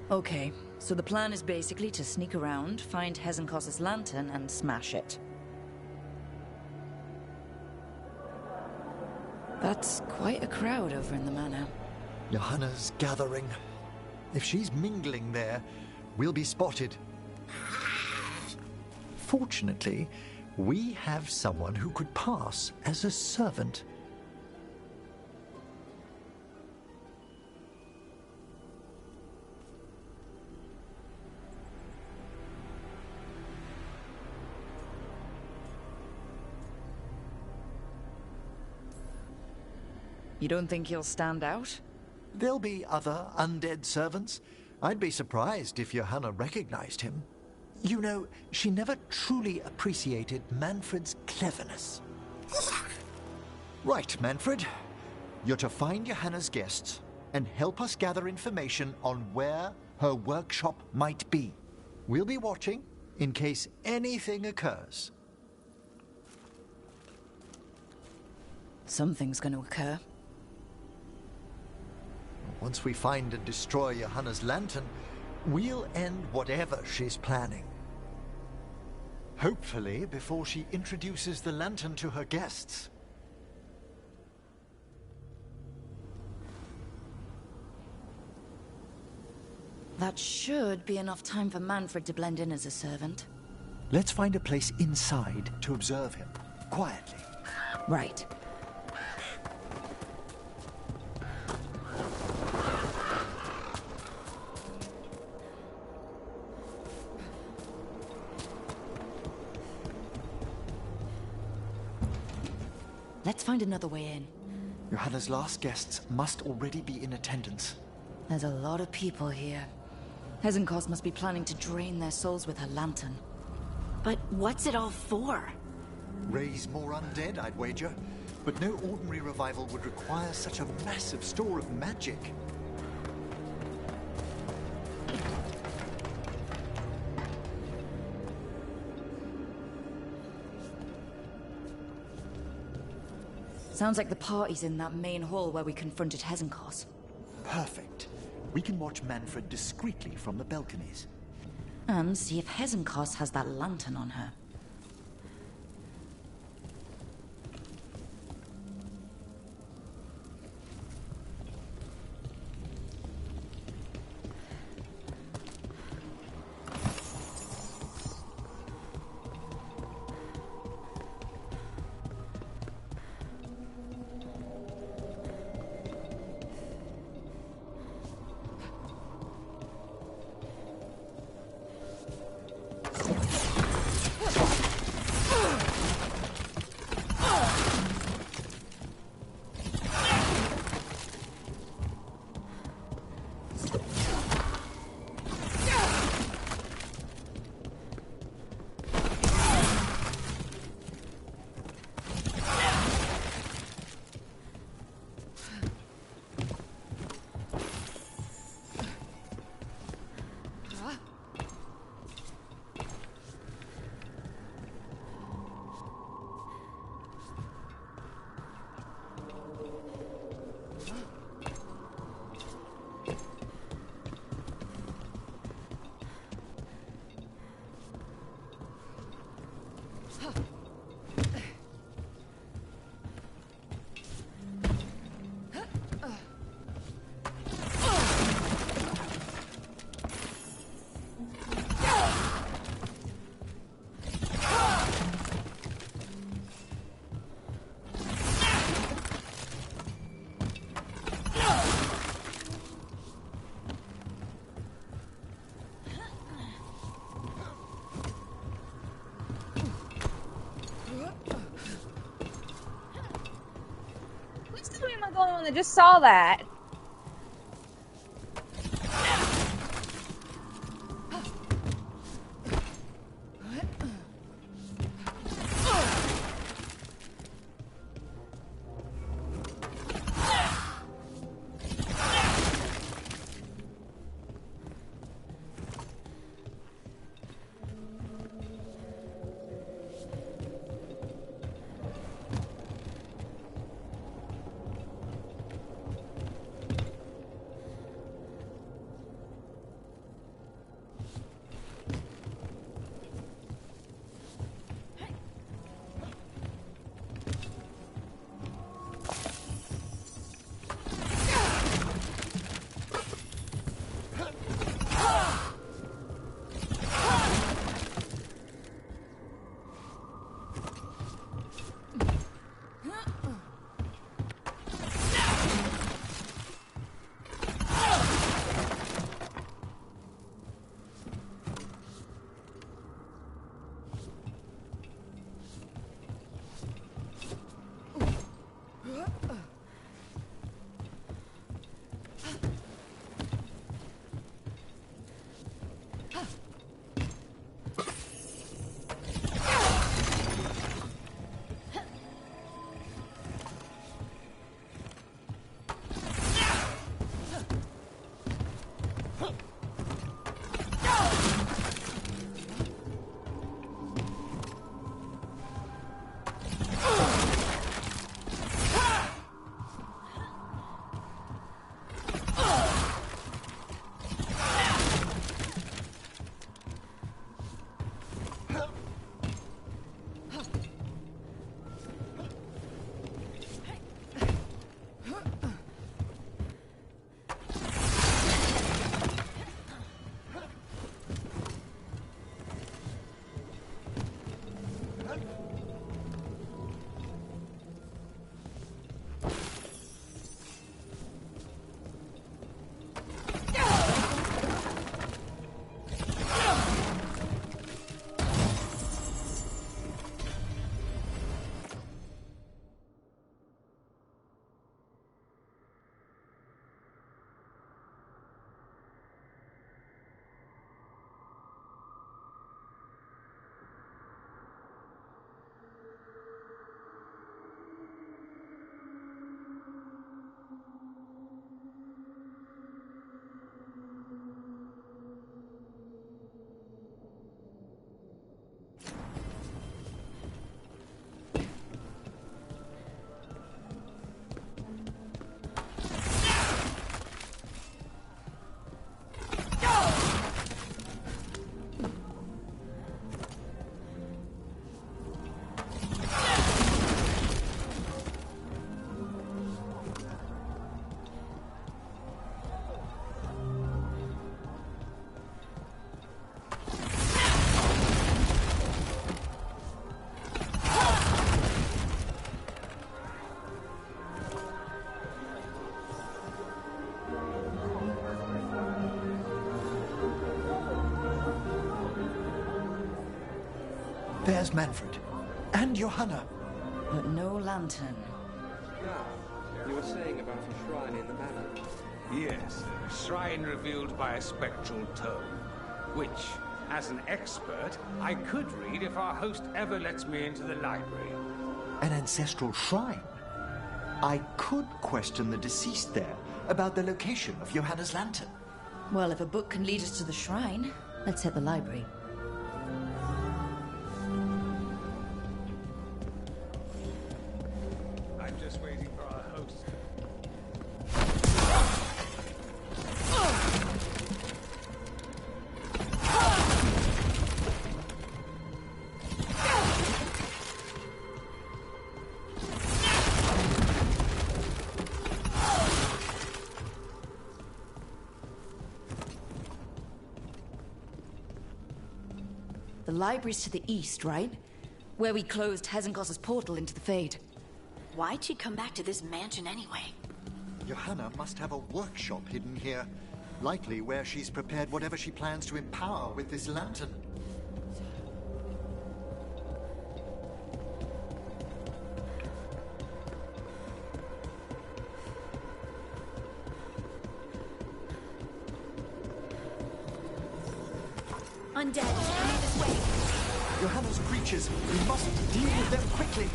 Okay, so the plan is basically to sneak around, find Hezenkos's lantern, and smash it. That's quite a crowd over in the manor. Johanna's gathering. If she's mingling there, we'll be spotted. Fortunately, we have someone who could pass as a servant. You don't think he'll stand out? There'll be other undead servants. I'd be surprised if Johanna recognized him. You know, she never truly appreciated Manfred's cleverness. Right, Manfred. You're to find Johanna's guests and help us gather information on where her workshop might be. We'll be watching in case anything occurs. Something's going to occur. Once we find and destroy Johanna's lantern, we'll end whatever she's planning. Hopefully before she introduces the lantern to her guests. That should be enough time for Manfred to blend in as a servant. Let's find a place inside to observe him, quietly. Right. Let's find another way in. Johanna's last guests must already be in attendance. There's a lot of people here. Hezenkos must be planning to drain their souls with her lantern. But what's it all for? Raise more undead, I'd wager. But no ordinary revival would require such a massive store of magic. Sounds like the party's in that main hall where we confronted Hezenkos. Perfect. We can watch Manfred discreetly from the balconies. And see if Hezenkos has that lantern on her. I just saw that. There's Manfred. And Johanna. But no lantern. Now, you were saying about a shrine in the manor. Yes, a shrine revealed by a spectral tome, which, as an expert, I could read if our host ever lets me into the library. An ancestral shrine? I could question the deceased there about the location of Johanna's lantern. Well, if a book can lead us to the shrine, let's hit the library. I'm just waiting for our host. The library's to the east, right? Where we closed Hezenkos's portal into the Fade. Why'd she come back to this mansion anyway? Johanna must have a workshop hidden here. Likely where she's prepared whatever she plans to empower with this lantern. Undead, coming this way. Johanna's creatures. We must deal with them quickly.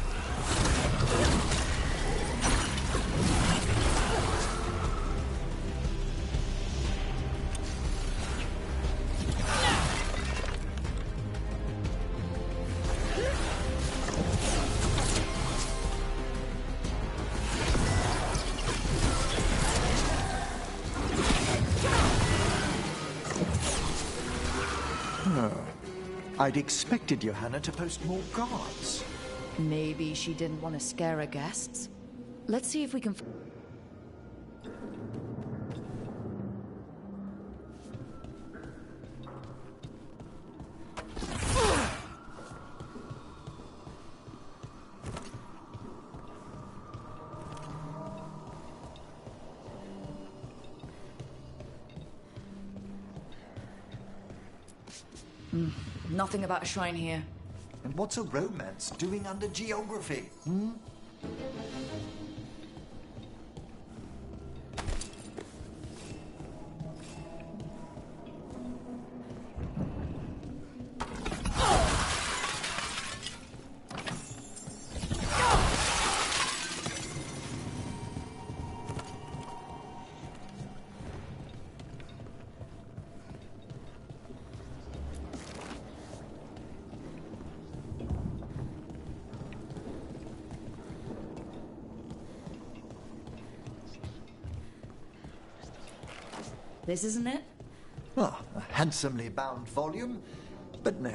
I'd expected Johanna to post more guards. Maybe she didn't want to scare her guests. Let's see if we can... Nothing about a shrine here. And what's a romance doing under geography? This isn't it? Ah, a handsomely bound volume, but no.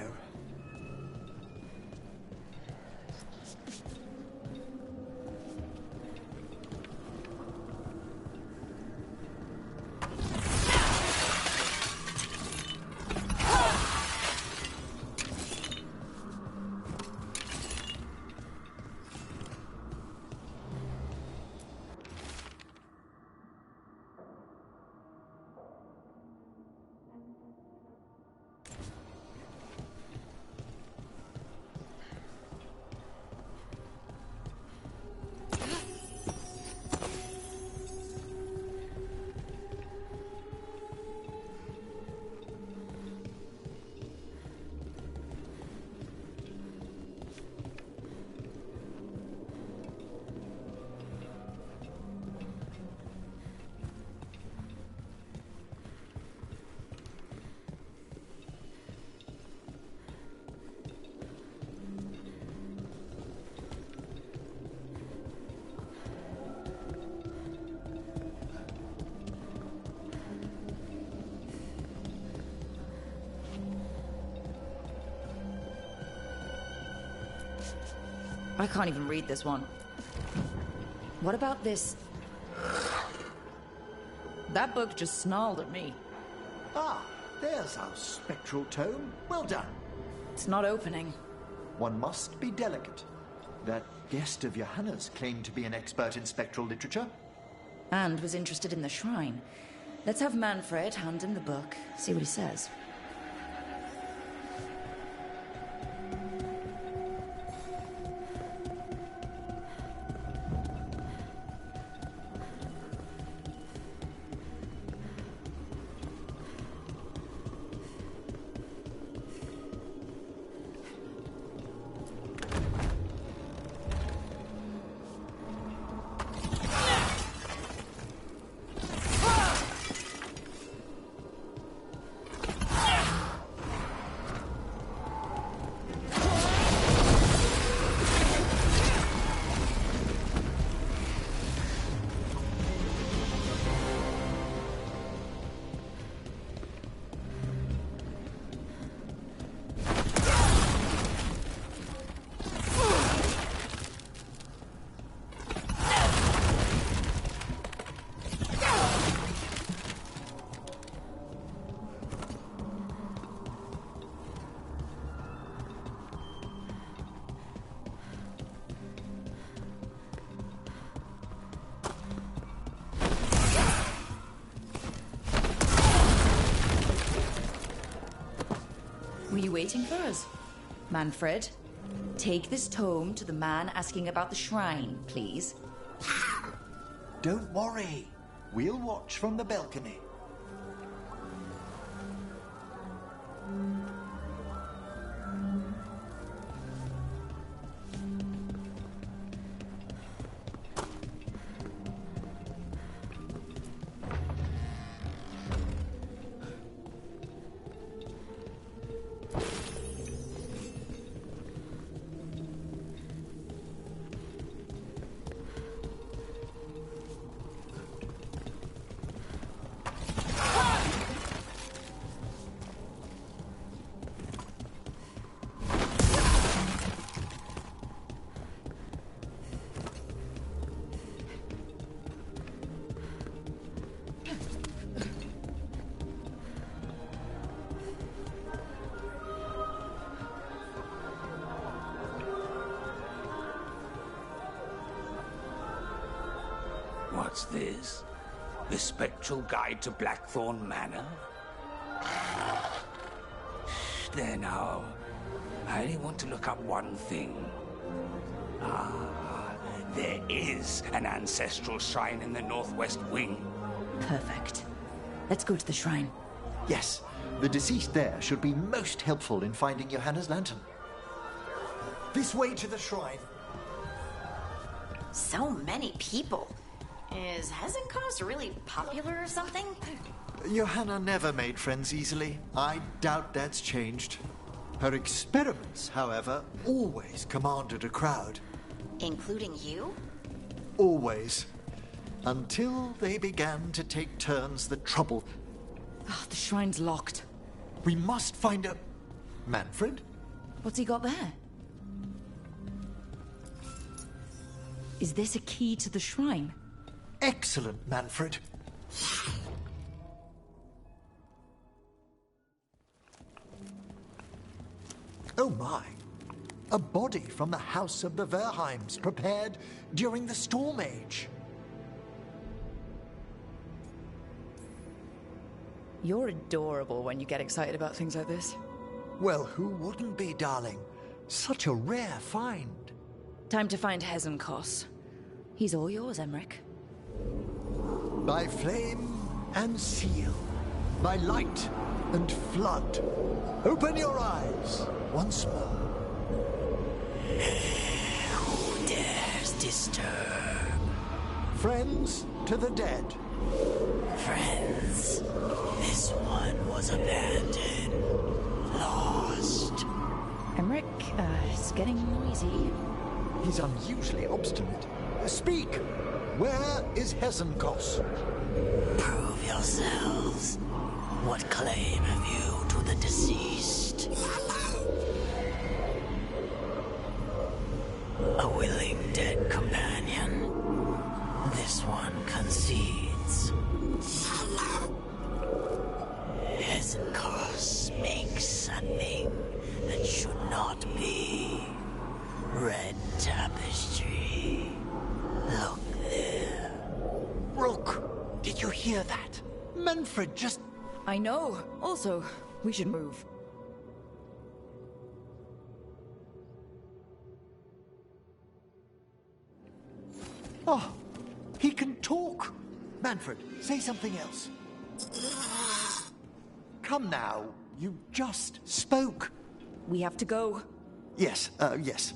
I can't even read this one. What about this? That book just snarled at me. Ah, there's our spectral tome. Well done. It's not opening. One must be delicate. That guest of Johanna's claimed to be an expert in spectral literature. And was interested in the shrine. Let's have Manfred hand him the book, see what he says. you waiting for us? Manfred, take this tome to the man asking about the shrine, please. Don't worry. We'll watch from the balcony. What's this? The Spectral Guide to Blackthorn Manor? There now. I only want to look up one thing. There is an ancestral shrine in the northwest wing. Perfect. Let's go to the shrine. Yes, the deceased there should be most helpful in finding Johanna's lantern. This way to the shrine. So many people. Is Hezenkos really popular or something? Johanna never made friends easily. I doubt that's changed. Her experiments, however, always commanded a crowd. Including you? Always. Until they began to take turns that troubled. Oh, the shrine's locked. We must find a... Manfred? What's he got there? Is this a key to the shrine? Excellent, Manfred. Oh my. A body from the House of the Verheims, prepared during the Storm Age. You're adorable when you get excited about things like this. Well, who wouldn't be, darling? Such a rare find. Time to find Hezenkos. He's all yours, Emmerich. By flame and seal, by light and flood, open your eyes once more. Who dares disturb? Friends to the dead. Friends, this one was abandoned, lost. Emmerich, it's getting noisy. He's unusually obstinate. Speak! Where is Hezenkos? Prove yourselves. What claim have you to the deceased? A willing dead companion. This one concedes. Hezenkos makes a thing that should not be. Red tapestry. Look there. Rook, did you hear that? Manfred just... I know. Also, we should move. Oh, he can talk. Manfred, say something else. Come now, you just spoke. We have to go. Yes, yes.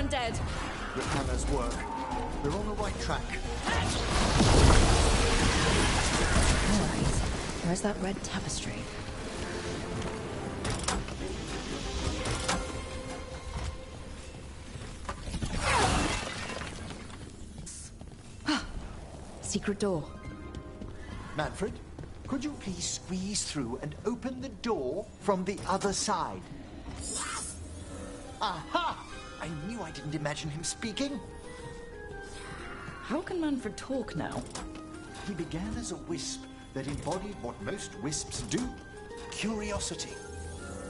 undead. The Hannah's work. They're on the right track. Alright, where's that red tapestry? Secret door. Manfred, could you please squeeze through and open the door from the other side? Aha! I knew I didn't imagine him speaking. How can Manfred talk now? He began as a wisp that embodied what most wisps do, curiosity.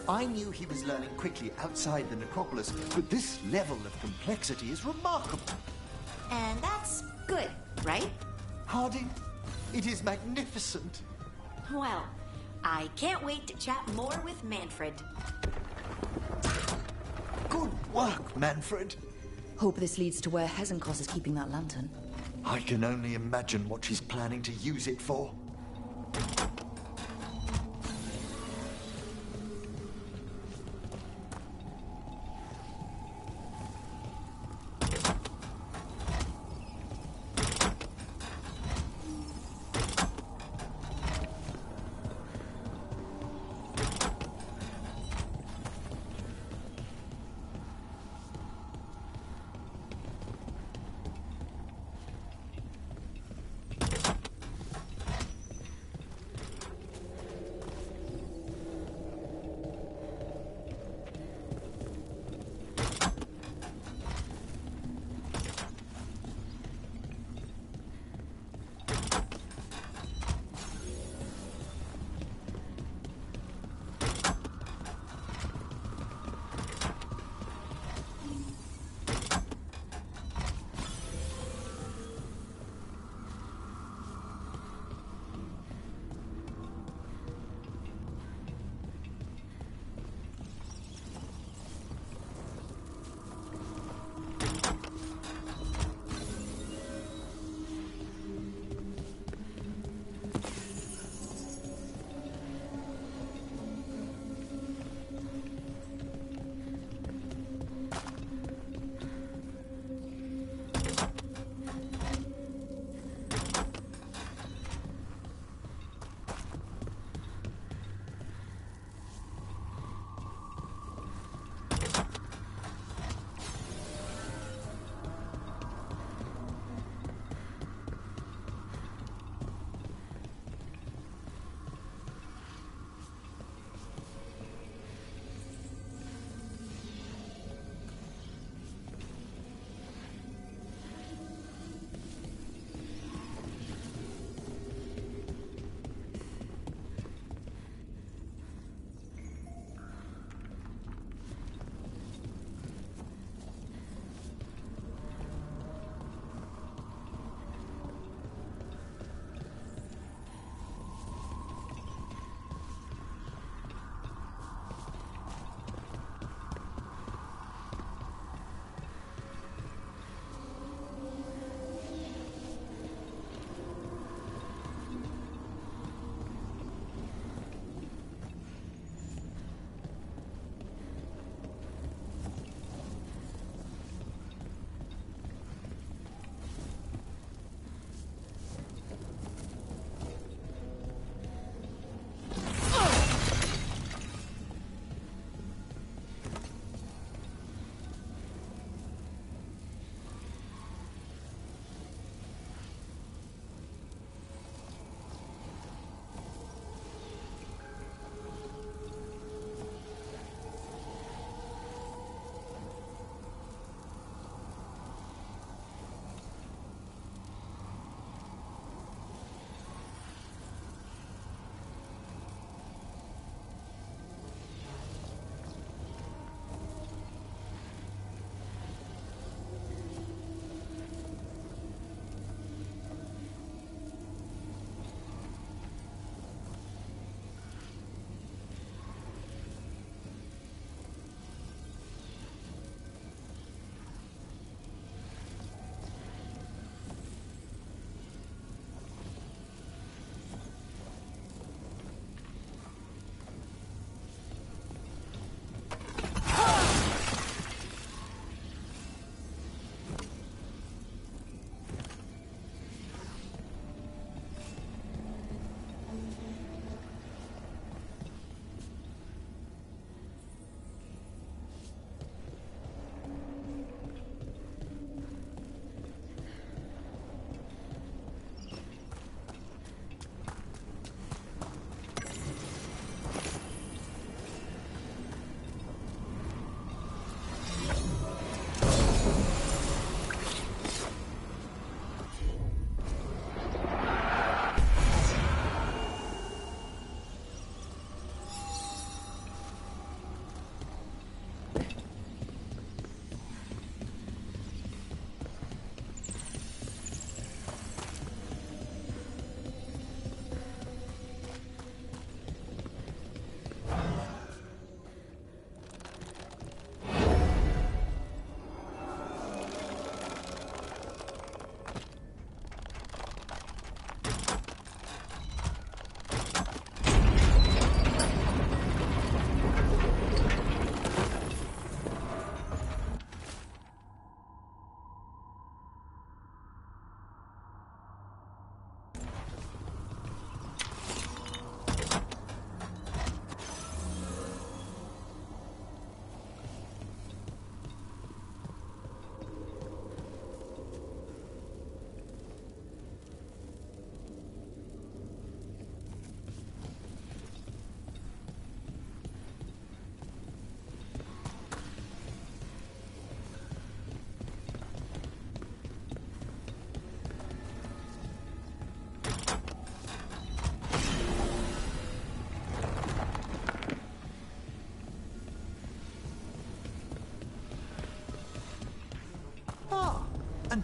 I knew he was learning quickly outside the necropolis, but this level of complexity is remarkable. And that's good, right? Harding, it is magnificent. Well, I can't wait to chat more with Manfred. Good work, Manfred. Hope this leads to where Hezenkos is keeping that lantern. I can only imagine what she's planning to use it for.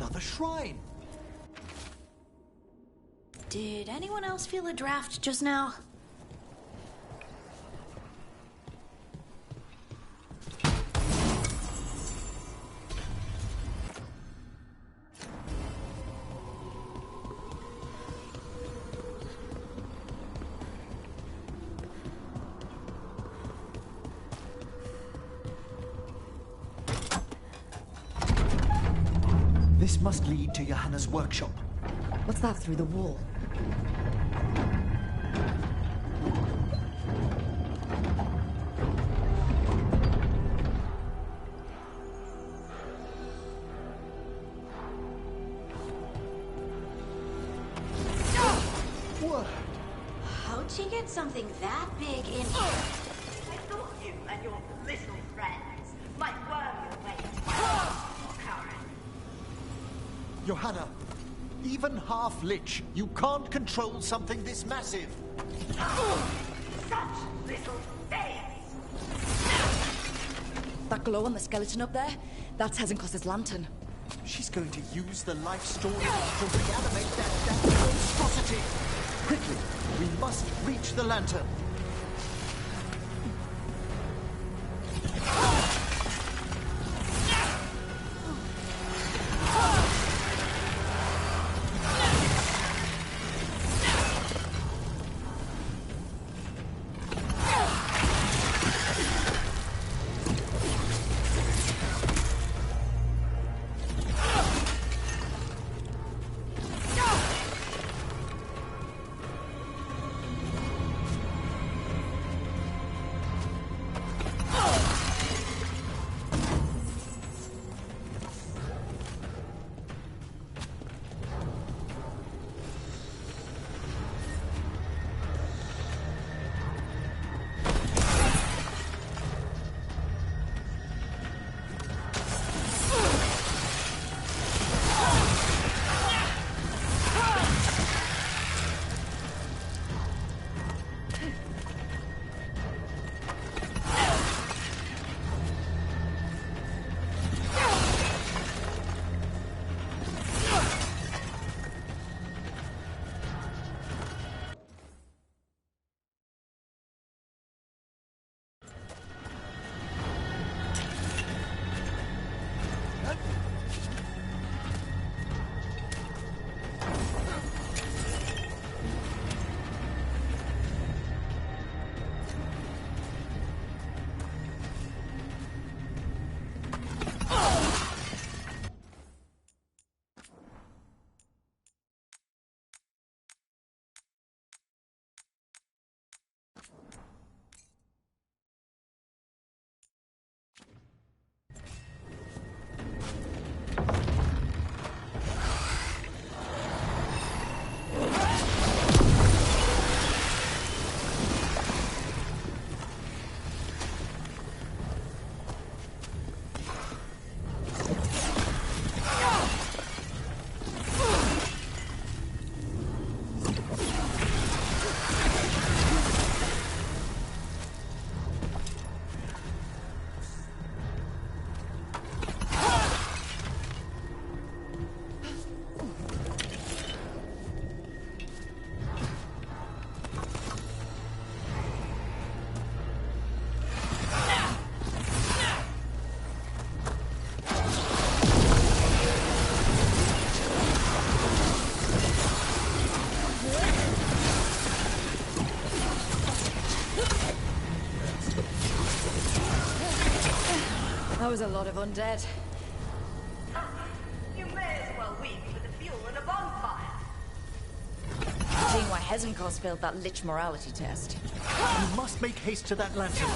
Another shrine. Did anyone else feel a draft just now? This must lead to Johanna's workshop. What's that through the wall? What? How'd she get something that big in here? I thought you and your little friends might worm your way into my house, Karen. Johanna, even half-lich, you can't control something this massive. Such little things! That glow on the skeleton up there? That's Hezenkos's lantern. She's going to use the life story to reanimate that monstrosity. Quickly, we must reach the lantern. That was a lot of undead. You may as well weep with the fuel in a bonfire. Seeing why Hezenkos failed that lich morality test. We must make haste to that lantern.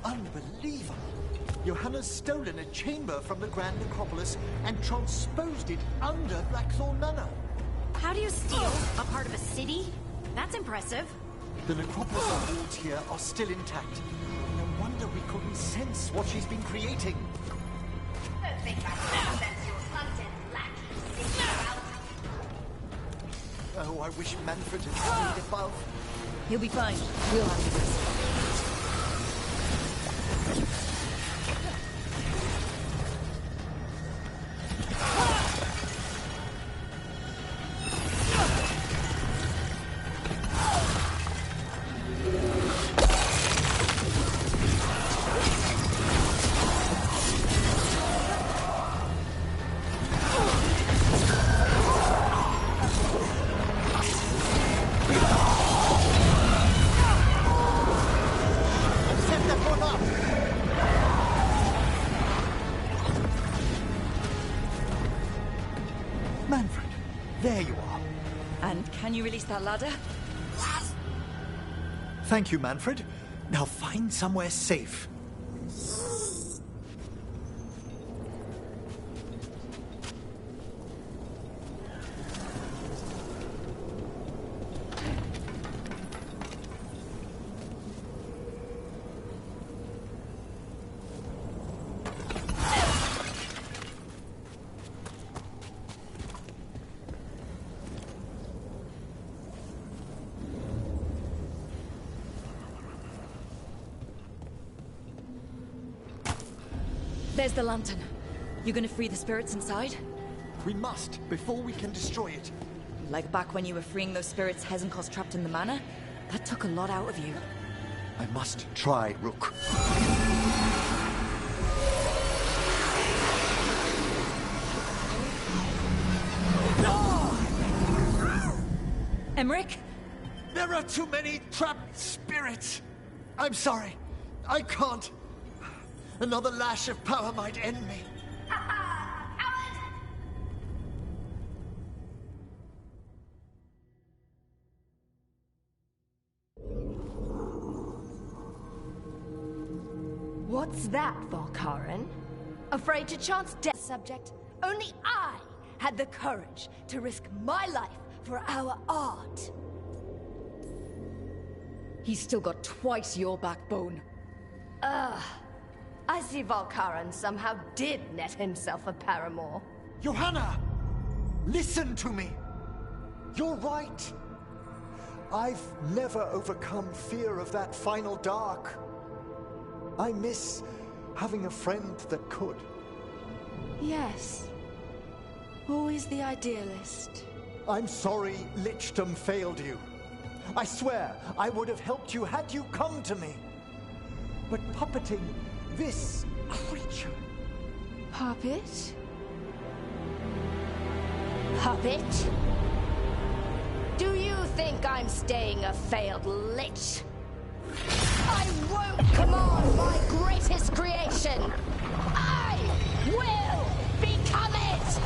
Unbelievable! Johanna's stolen a chamber from the Grand Necropolis and transposed it under Blackthorn Manor. How do you steal a part of a city? That's impressive. The Necropolis walls here are still intact. No wonder we couldn't sense what she's been creating. Let's think I can sense your content lacking sexuality. Oh, I wish Manfred had stayed above. He'll be fine. We'll handle this. Manfred, there you are. And can you release that ladder? Thank you, Manfred. Now find somewhere safe. There's the lantern. You gonna free the spirits inside? We must, before we can destroy it. Like back when you were freeing those spirits Hezenko's trapped in the manor? That took a lot out of you. I must try, Rook. Emmerich? There are too many trapped spirits. I'm sorry. I can't. Another lash of power might end me. What's that, Valkaran? Afraid to chance death, subject? Only I had the courage to risk my life for our art. He's still got twice your backbone. I see Valkaran somehow did net himself a paramour. Johanna! Listen to me! You're right. I've never overcome fear of that final dark. I miss having a friend that could. Yes. Always the idealist. I'm sorry Lichdom failed you. I swear I would have helped you had you come to me. But puppeting this creature... Puppet? Puppet? Do you think I'm staying a failed lich? I won't command my greatest creation! I will become it!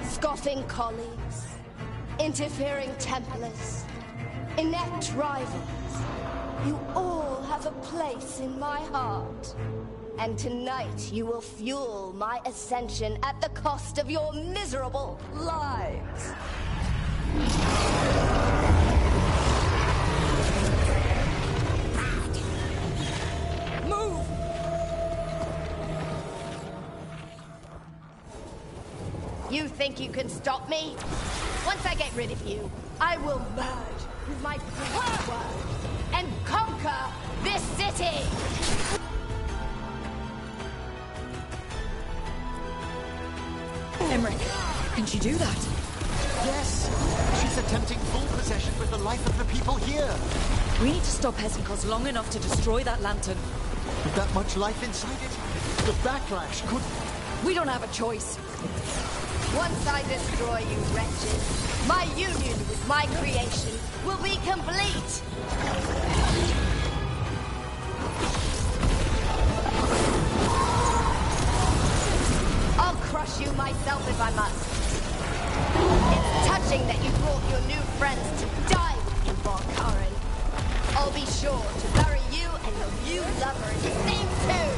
Scoffing colleagues, interfering Templars, inept rivals, you all have a place in my heart. And tonight you will fuel my ascension at the cost of your miserable lives. Move! You think you can stop me? Once I get rid of you, I will merge with my great world and conquer this city! Emmerich, can she do that? Yes! She's attempting full possession with the life of the people here. We need to stop Hezenko's long enough to destroy that lantern. With that much life inside it, the backlash could... We don't have a choice. Once I destroy you wretches, my union with my creation will be complete! I'll crush you myself if I must. It's touching that you brought your new friends to die with you, Volkaren. I'll be sure to bury you and your new lover in the same tomb.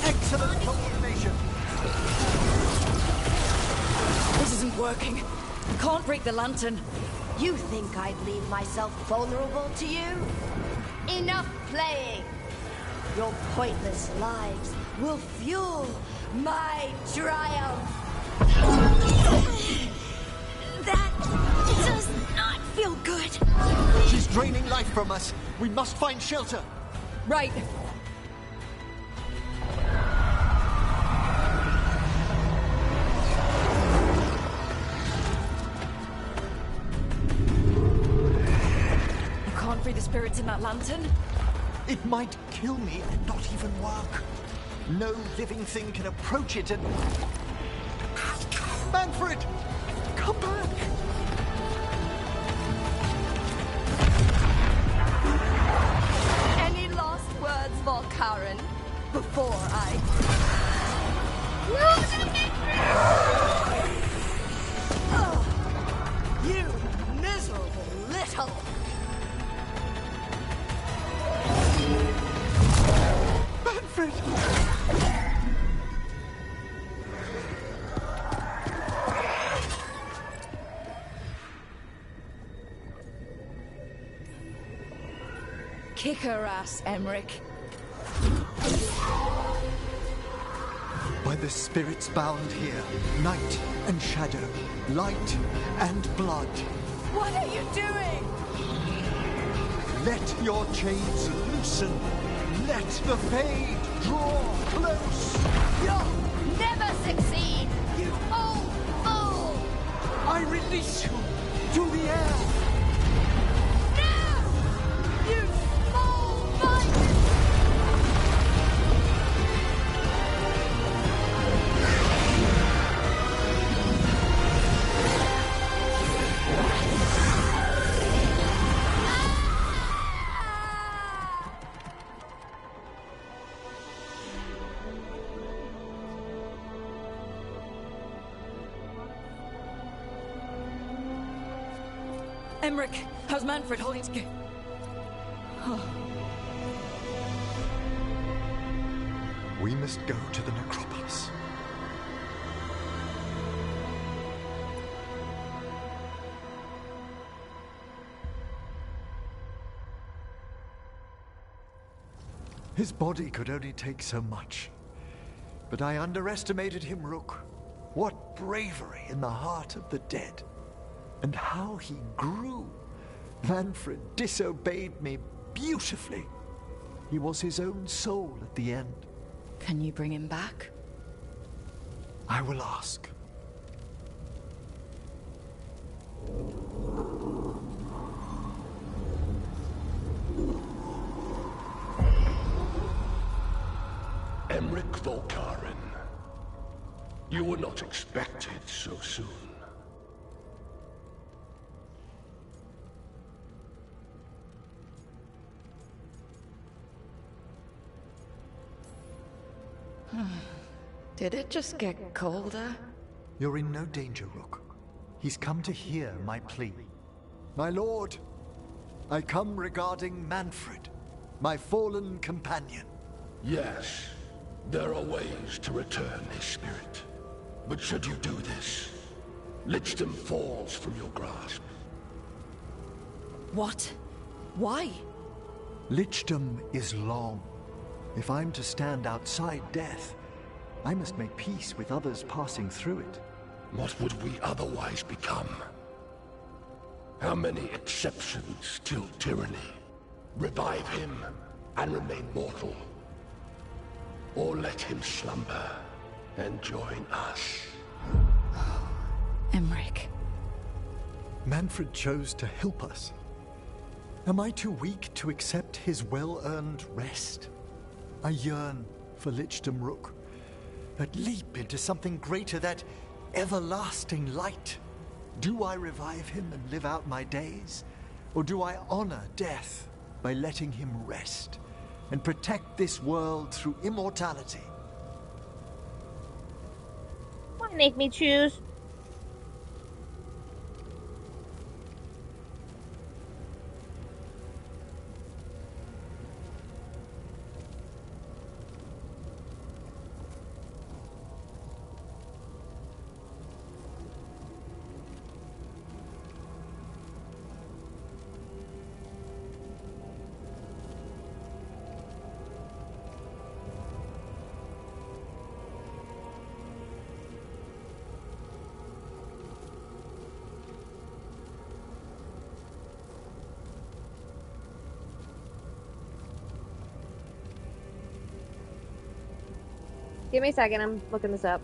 Excellent coordination. This isn't working. I can't break the lantern. You think I'd leave myself vulnerable to you? Enough playing! Your pointless lives will fuel my triumph! That does not feel good. She's draining life from us. We must find shelter. Right. I can't free the spirits in that lantern. It might kill me and not even work. No living thing can approach it and... Manfred! Come back! Any last words, Volkaren? Before I... Oh, you miserable little... Manfred! Kick her ass, Emmerich. By the spirits bound here, night and shadow, light and blood. What are you doing? Let your chains loosen. Let the fade draw close. You'll never succeed, you old fool! I release you to the air. No! You small-minded... Emmerich, how's Manfred holding together? We must go to the necropolis. His body could only take so much. But I underestimated him, Rook. What bravery in the heart of the dead. And how he grew. Manfred disobeyed me beautifully. He was his own soul at the end. Can you bring him back? I will ask. Emmerich Volkaren. You were not expected so soon. Did it just get colder? You're in no danger, Rook. He's come to hear my plea. My lord, I come regarding Manfred, my fallen companion. Yes, there are ways to return his spirit. But should you do this, Lichdom falls from your grasp. What? Why? Lichdom is long. If I'm to stand outside death, I must make peace with others passing through it. What would we otherwise become? How many exceptions till tyranny? Revive him and remain mortal. Or let him slumber and join us. Emmerich. Manfred chose to help us. Am I too weak to accept his well-earned rest? I yearn for Lichdom, Rook. but leap into something greater, that everlasting light? Do I revive him and live out my days? Or do I honor death by letting him rest and protect this world through immortality? Why make me choose? Give me a second, I'm looking this up.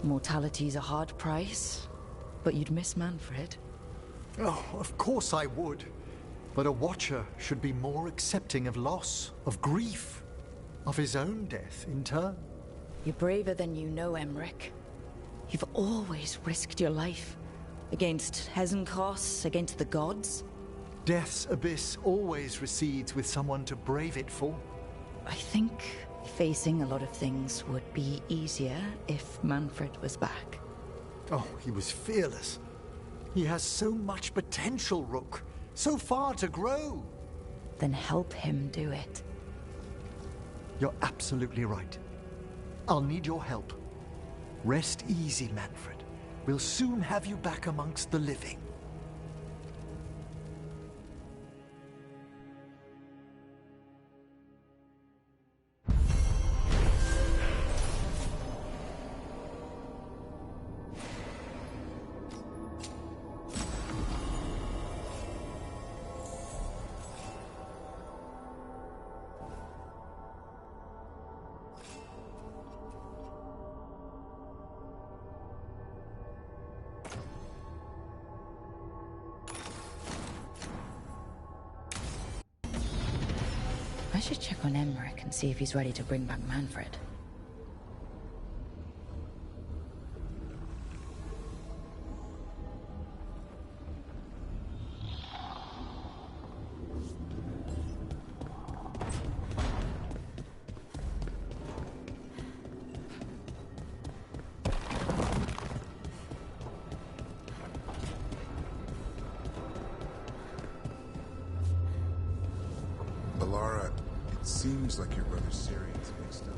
Mortality's a hard price, but you'd miss Manfred. Oh, of course I would. But a Watcher should be more accepting of loss, of grief, of his own death in turn. You're braver than you know, Emmerich. You've always risked your life. Against Hesenkos, against the gods. Death's abyss always recedes with someone to brave it for. I think facing a lot of things would be easier if Manfred was back. Oh, he was fearless. He has so much potential, Rook. So far to grow. Then help him do it. You're absolutely right. I'll need your help. Rest easy, Manfred. We'll soon have you back amongst the living. I should check on Emmerich and see if he's ready to bring back Manfred. Alara, it seems like your brother Syrian's mixed up.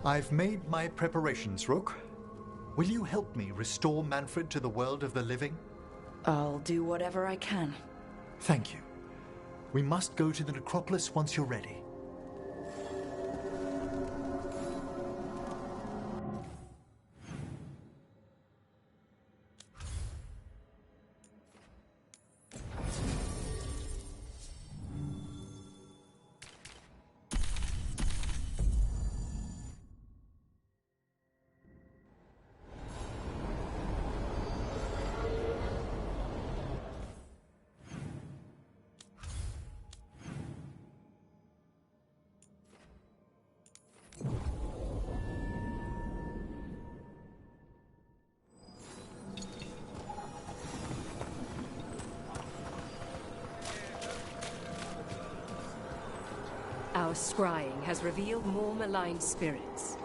I've made my preparations, Rook. Will you help me restore Manfred to the world of the living? I'll do whatever I can. Thank you. We must go to the necropolis once you're ready. Our scrying has revealed more malign spirits.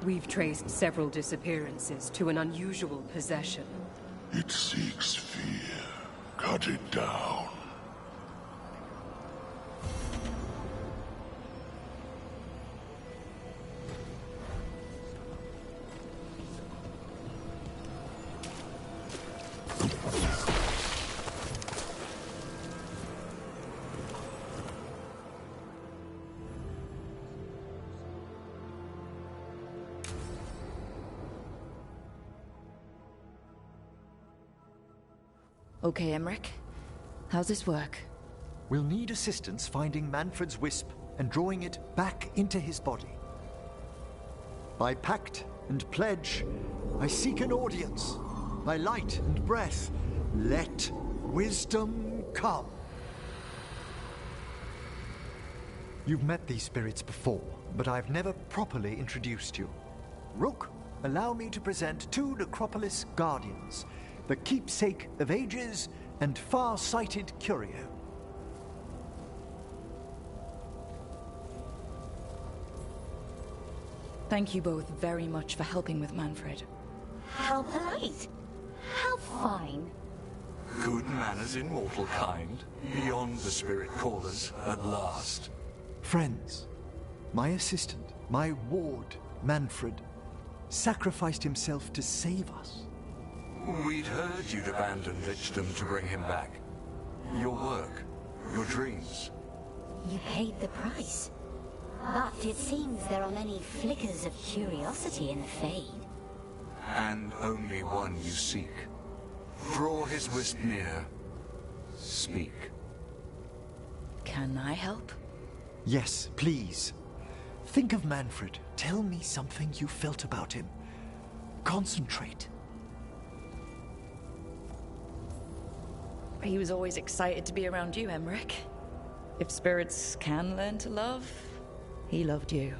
We've traced several disappearances to an unusual possession. It seeks fear. Cut it down. Okay, Emmerich. How's this work? We'll need assistance finding Manfred's wisp and drawing it back into his body. By pact and pledge, I seek an audience. By light and breath, let wisdom come. You've met these spirits before, but I've never properly introduced you. Rook, allow me to present two Necropolis Guardians, the keepsake of ages and far-sighted curio. Thank you both very much for helping with Manfred. How polite. How fine. Good manners in mortal kind, beyond the spirit callers at last. Friends, my assistant, my ward, Manfred, sacrificed himself to save us. We'd heard you'd abandoned Lichdom to bring him back. Your work, your dreams. You paid the price. But it seems there are many flickers of curiosity in the Fade. And only one you seek. Draw his wisp near. Speak. Can I help? Yes, please. Think of Manfred. Tell me something you felt about him. Concentrate. He was always excited to be around you, Emmerich. If spirits can learn to love, he loved you.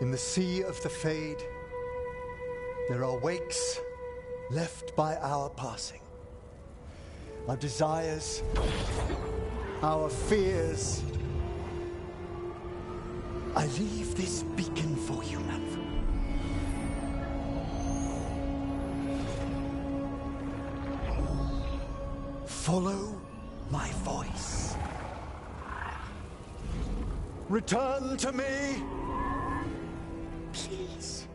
In the sea of the Fade, there are wakes left by our passing. Our desires, our fears. I leave this beacon for you, Manfred. Follow my voice. Return to me! Please.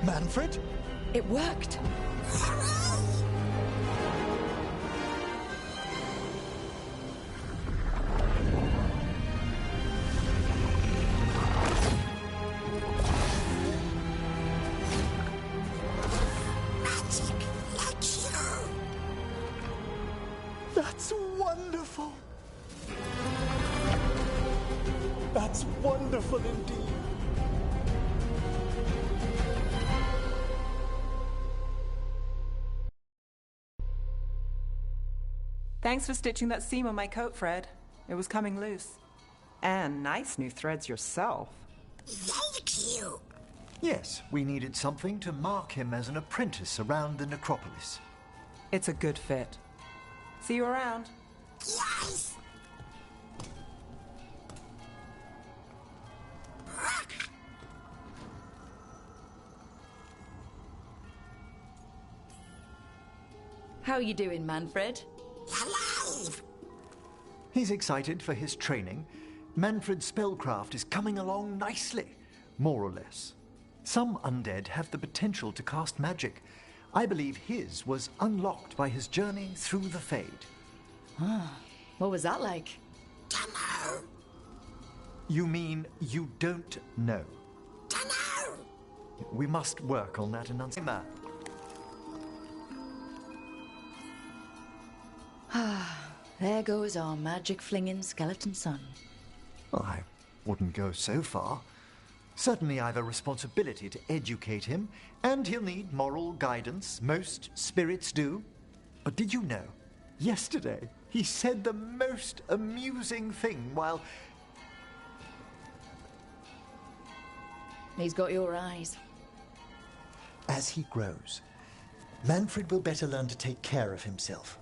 Manfred? It worked! That's wonderful. That's wonderful indeed. Thanks for stitching that seam on my coat, Fred. It was coming loose. And nice new threads yourself. Thank you. Yes, we needed something to mark him as an apprentice around the necropolis. It's a good fit. See you around. Yes. How you doing, Manfred? Alive. He's excited for his training. Manfred's spellcraft is coming along nicely, more or less. Some undead have the potential to cast magic. I believe his was unlocked by his journey through the Fade. Ah, what was that like? Dunno. You mean you don't know? Dunno. We must work on that enunciation. There goes our magic-flinging skeleton son. I wouldn't go so far. Certainly I've a responsibility to educate him, and he'll need moral guidance. Most spirits do. But did you know, yesterday he said the most amusing thing while... He's got your eyes. As he grows, Manfred will better learn to take care of himself.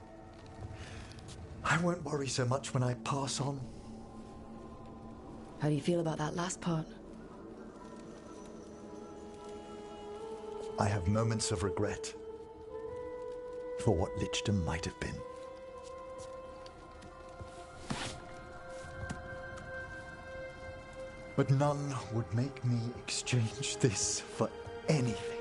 I won't worry so much when I pass on. How do you feel about that last part? I have moments of regret for what Lichdom might have been. But none would make me exchange this for anything.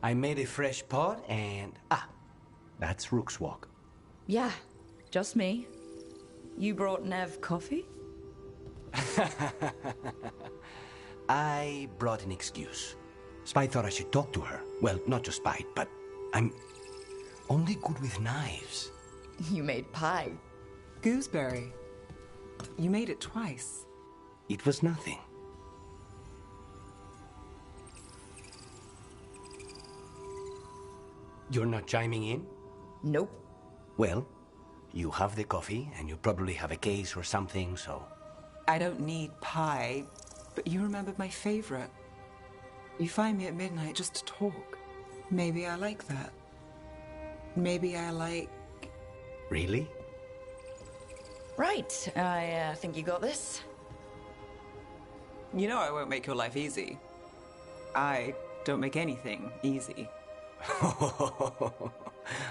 I made a fresh pot and... that's Rook's Walk. Yeah, just me. You brought Nev coffee? I brought an excuse. Spite thought I should talk to her. Well, not just Spite, but I'm only good with knives. You made pie. Gooseberry. You made it twice. It was nothing. You're not chiming in? Nope. Well, you have the coffee, and you probably have a case or something, so... I don't need pie, but you remembered my favorite. You find me at midnight just to talk. Maybe I like that. Maybe I like... Really? Right, I think you got this. You know I won't make your life easy. I don't make anything easy.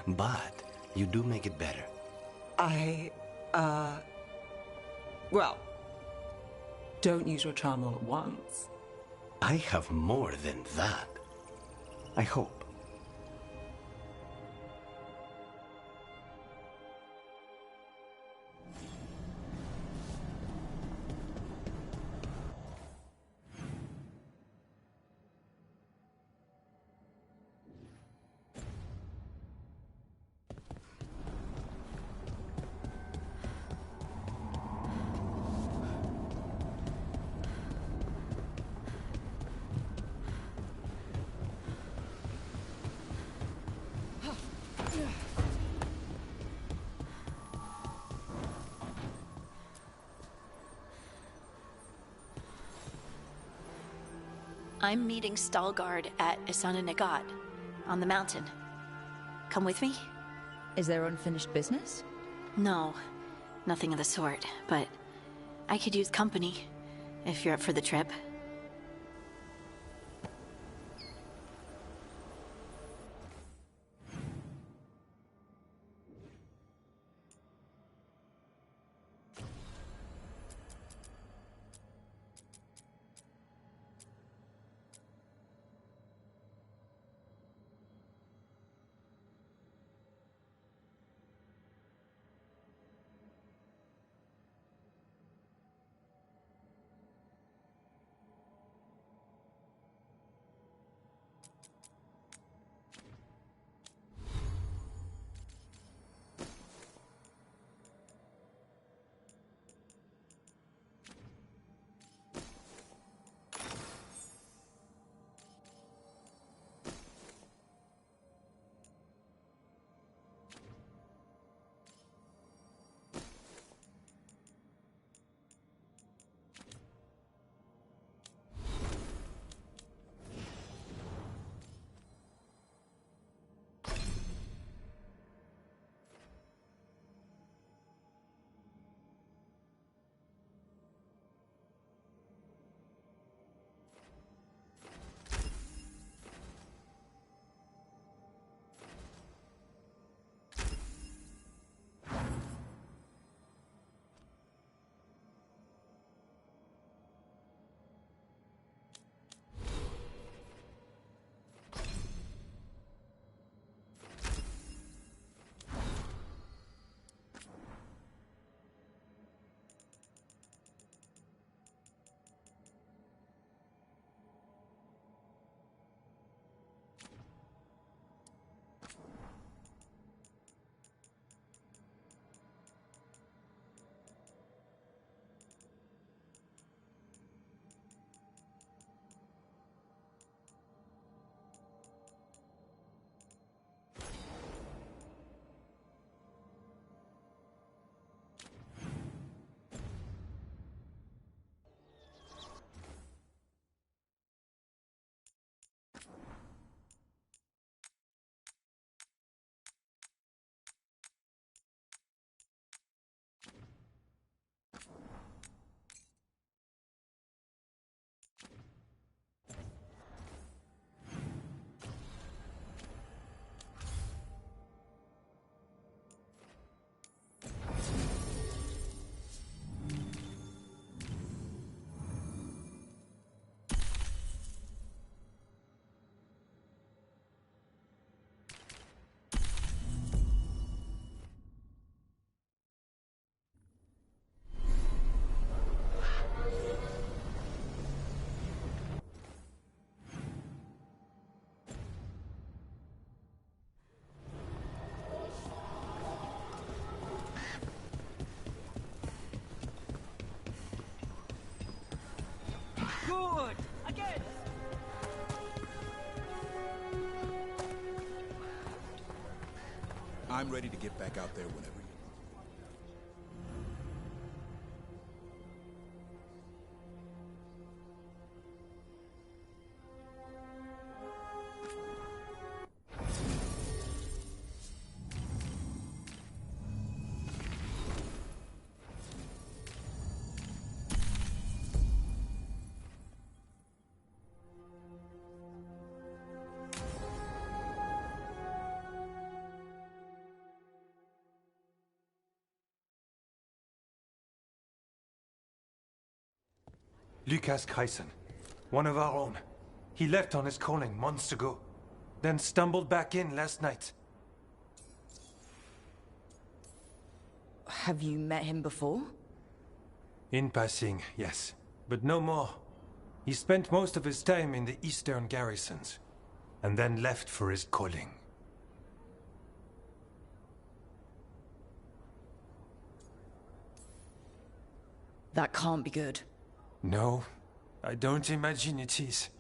But you do make it better. Well, don't use your charm all at once. I have more than that. I hope. I'm meeting Stalgard at Isana Nagat, on the mountain. Come with me? Is there unfinished business? No, nothing of the sort, but I could use company, if you're up for the trip. Good! Again! I'm ready to get back out there whenever you... Lucas Kreisen, one of our own. He left on his calling months ago, then stumbled back in last night. Have you met him before? In passing, yes, but no more. He spent most of his time in the eastern garrisons, and then left for his calling. That can't be good. No, I don't imagine it is.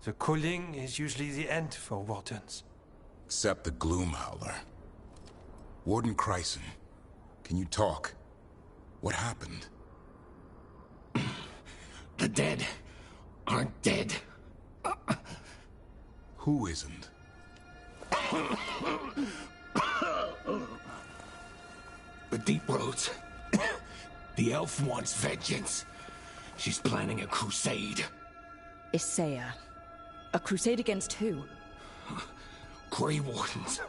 The calling is usually the end for wardens. Except the Gloomhowler. Warden Kreisen, can you talk? What happened? The dead aren't dead. Who isn't? The Deep Roads. The elf wants vengeance. She's planning a crusade. Isaiah. A crusade against who? Grey Wardens.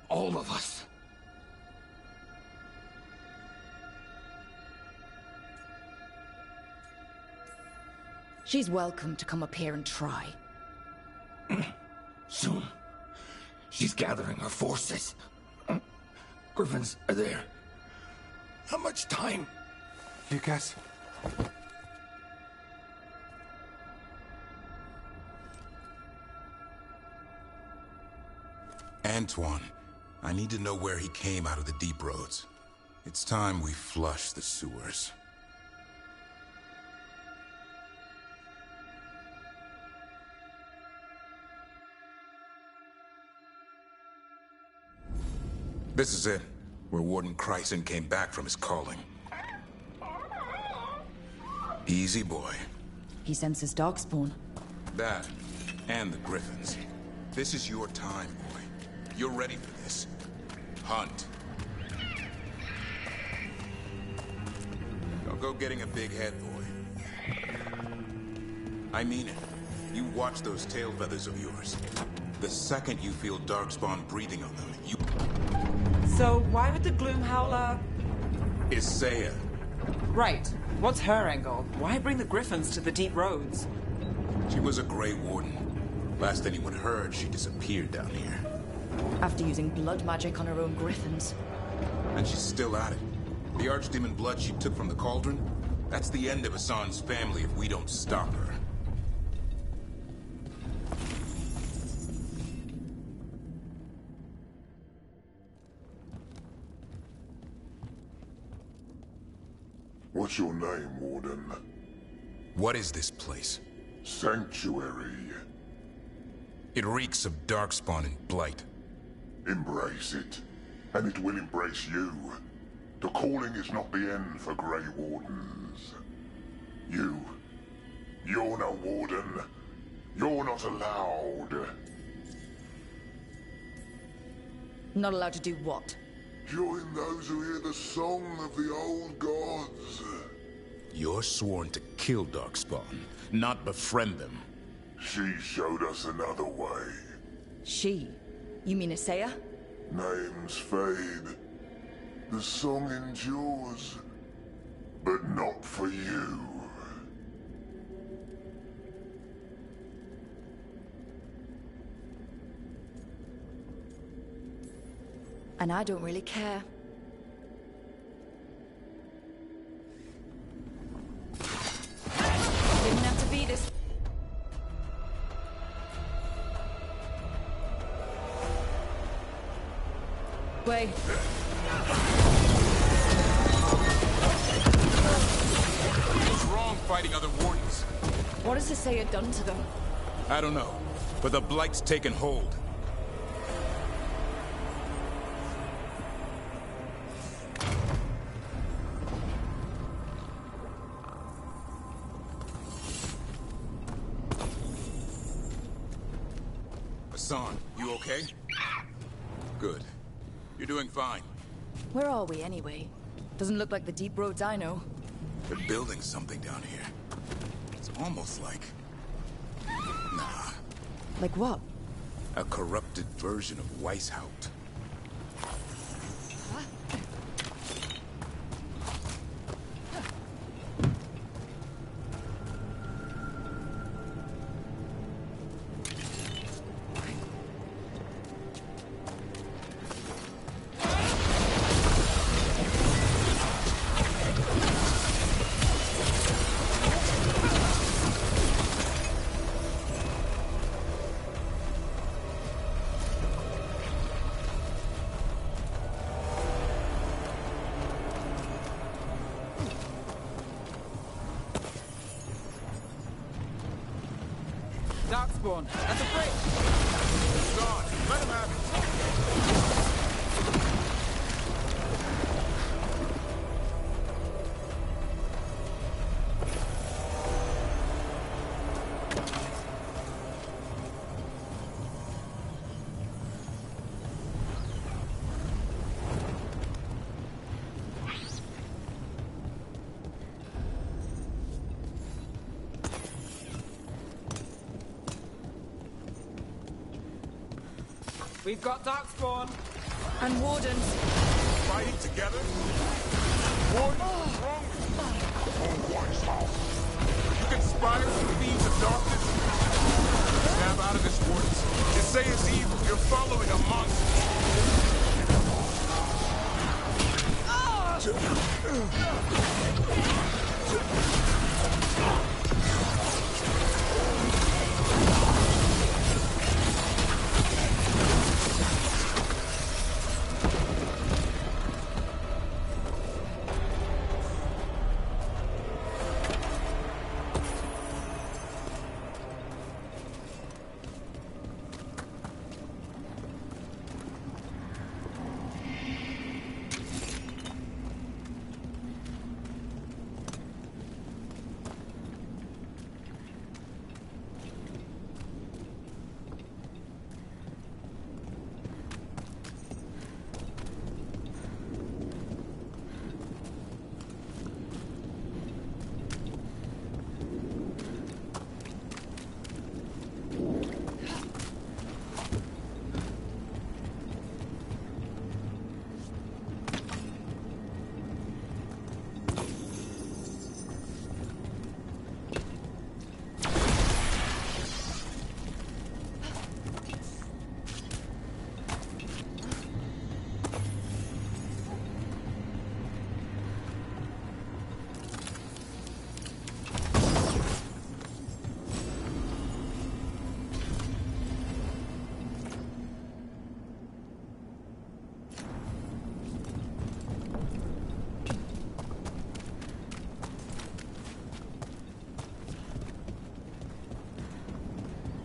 All of us. She's welcome to come up here and try. Soon. She's gathering her forces. Griffins are there. How much time? Lucas? Antoine, I need to know where he came out of the Deep Roads. It's time we flush the sewers. This is it, where Warden Chryson came back from his calling. Easy, boy. He senses darkspawn. That, and the Griffins. This is your time, boy. You're ready for this. Hunt. Don't go getting a big head, boy. I mean it. You watch those tail feathers of yours. The second you feel darkspawn breathing on them, you... So, why would the Gloom Howler... Isaiah. Right. What's her angle? Why bring the Griffins to the Deep Roads? She was a Grey Warden. Last anyone heard, she disappeared down here. After using blood magic on her own Griffins. And she's still at it. The Archdemon blood she took from the cauldron? That's the end of Hassan's family if we don't stop her. What's your name, Warden? What is this place? Sanctuary. It reeks of darkspawn and blight. Embrace it, and it will embrace you. The calling is not the end for Grey Wardens. You're no Warden. You're not allowed. Not allowed to do what? Join those who hear the song of the old gods. You're sworn to kill Darkspawn, not befriend them. She showed us another way. She? You mean Isaiah? Names fade. The song endures. But not for you. And I don't really care. Didn't have to be this. Way. What's wrong fighting other wardens? What has Isaiah done to them? I don't know, but the blight's taken hold. Hassan, you okay? Good. You're doing fine. Where are we, anyway? Doesn't look like the Deep Roads I know. They're building something down here. It's almost like... Nah. Like what? A corrupted version of Weishaupt. Darkspawn, at the bridge! Hassan, let him have We've got Darkspawn. And Wardens. Fighting together? Warden, what's wrong with you? Oh, White's house. You conspire with the fiends of darkness? Snap out of this, Wardens. Isaiah's evil. You're following a monster.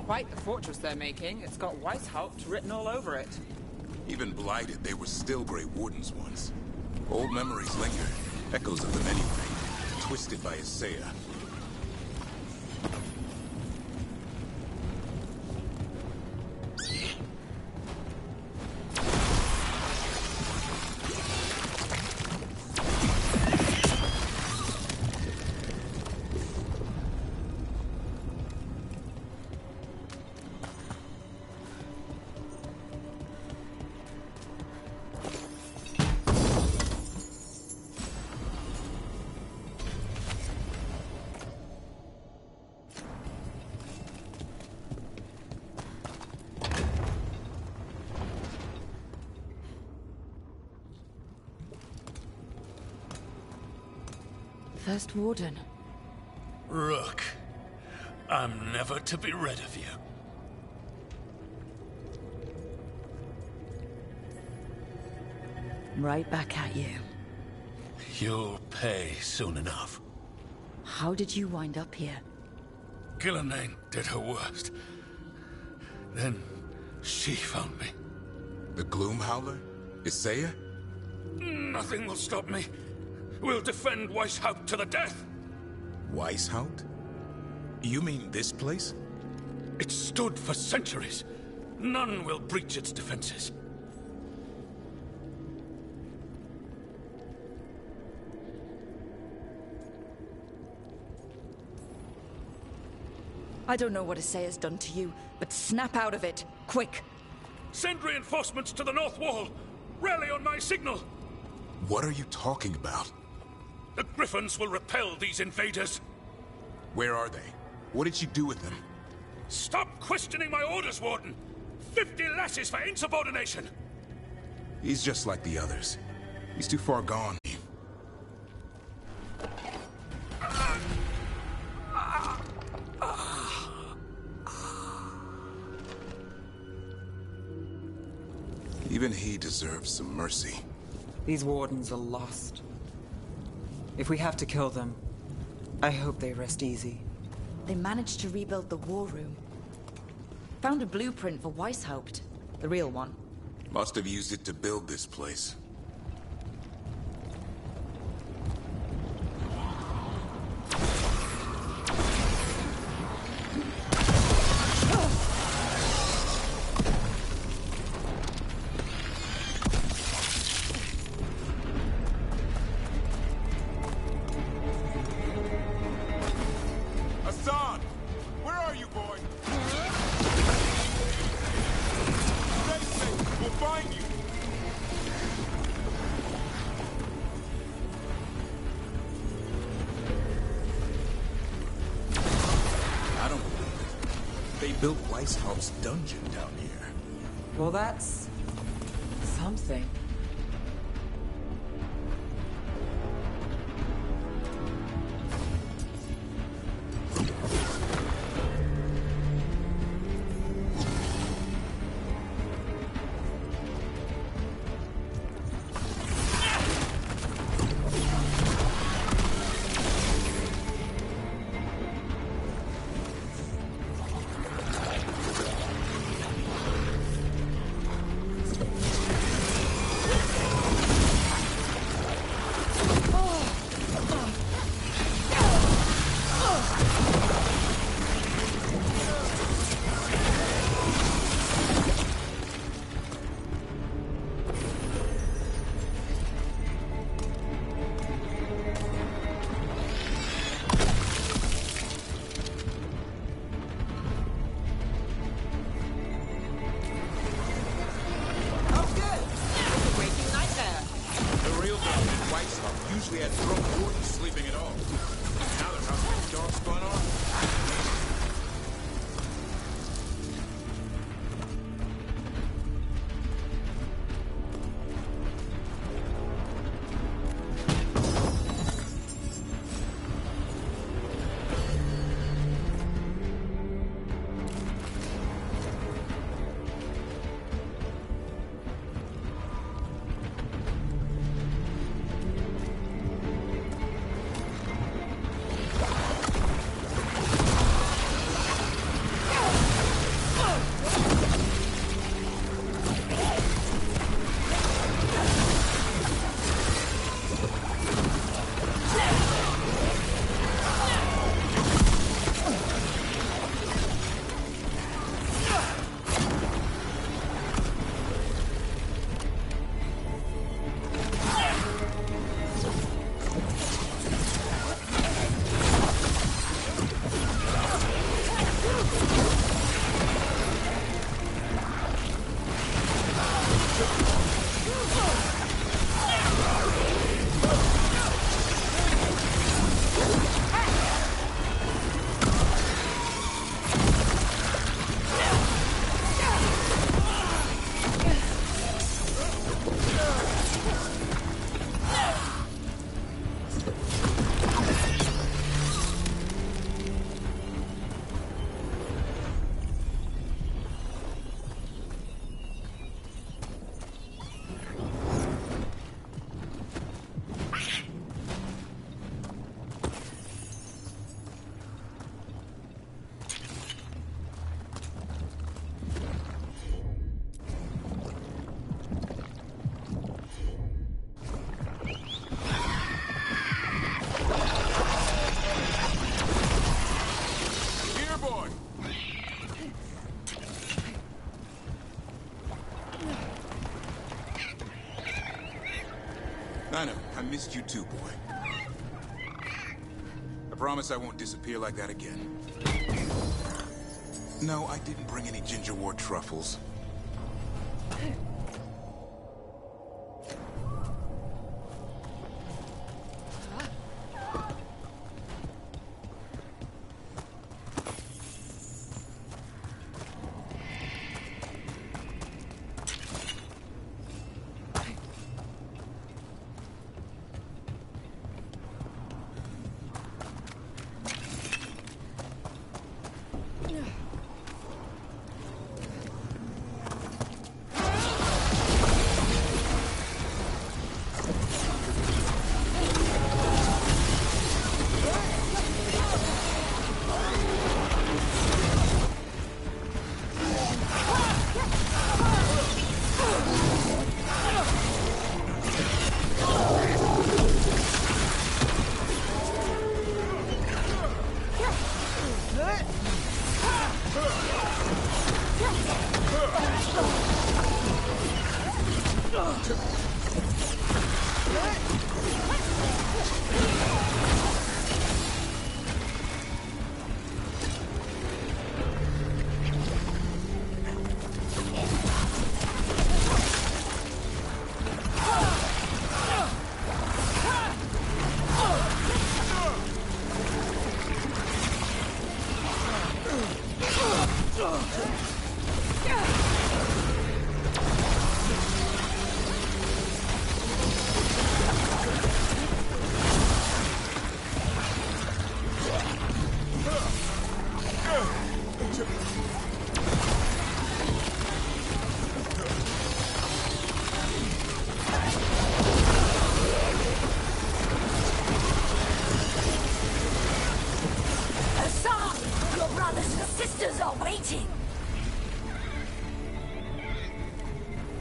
Quite the fortress they're making. It's got Weishaupt written all over it. Even blighted, they were still Grey Wardens once. Old memories linger, echoes of them anyway, twisted by Isaiah. First Warden. Rook, I'm never to be rid of you. Right back at you. You'll pay soon enough. How did you wind up here? Gillenane did her worst. Then she found me. The Gloom Howler? Isaiah? Nothing will stop me. We'll defend Weishaupt to the death. Weishaupt? You mean this place? It stood for centuries. None will breach its defenses. I don't know what Isaiah's done to you, but snap out of it, quick! Send reinforcements to the north wall! Rally on my signal! What are you talking about? The Griffins will repel these invaders. Where are they? What did you do with them? Stop questioning my orders, Warden! 50 lashes for insubordination! He's just like the others. He's too far gone. Even he deserves some mercy. These Wardens are lost. If we have to kill them, I hope they rest easy. They managed to rebuild the war room. Found a blueprint for Weishaupt, the real one. Must have used it to build this place. Stay safe. Weishaupt's dungeon down here. Well, that's something. Usually had drunk wardens sleeping at all. Now there's how many dogs going on. I know. I missed you too, boy. I promise I won't disappear like that again. No, I didn't bring any ginger wort truffles. Ugh!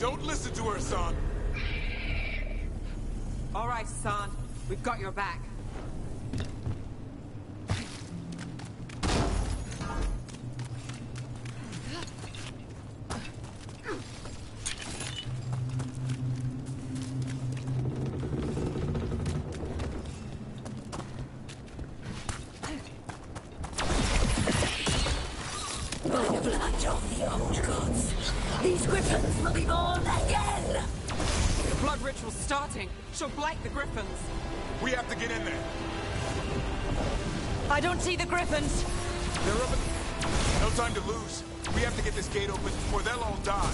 Don't listen to her, son. All right, son. We've got your back. By the blood of the old gods, these griffins will be born again! The blood ritual's starting. She'll blight the griffins. We have to get in there. I don't see the griffins. They're up at... No time to lose. We have to get this gate open before they'll all die.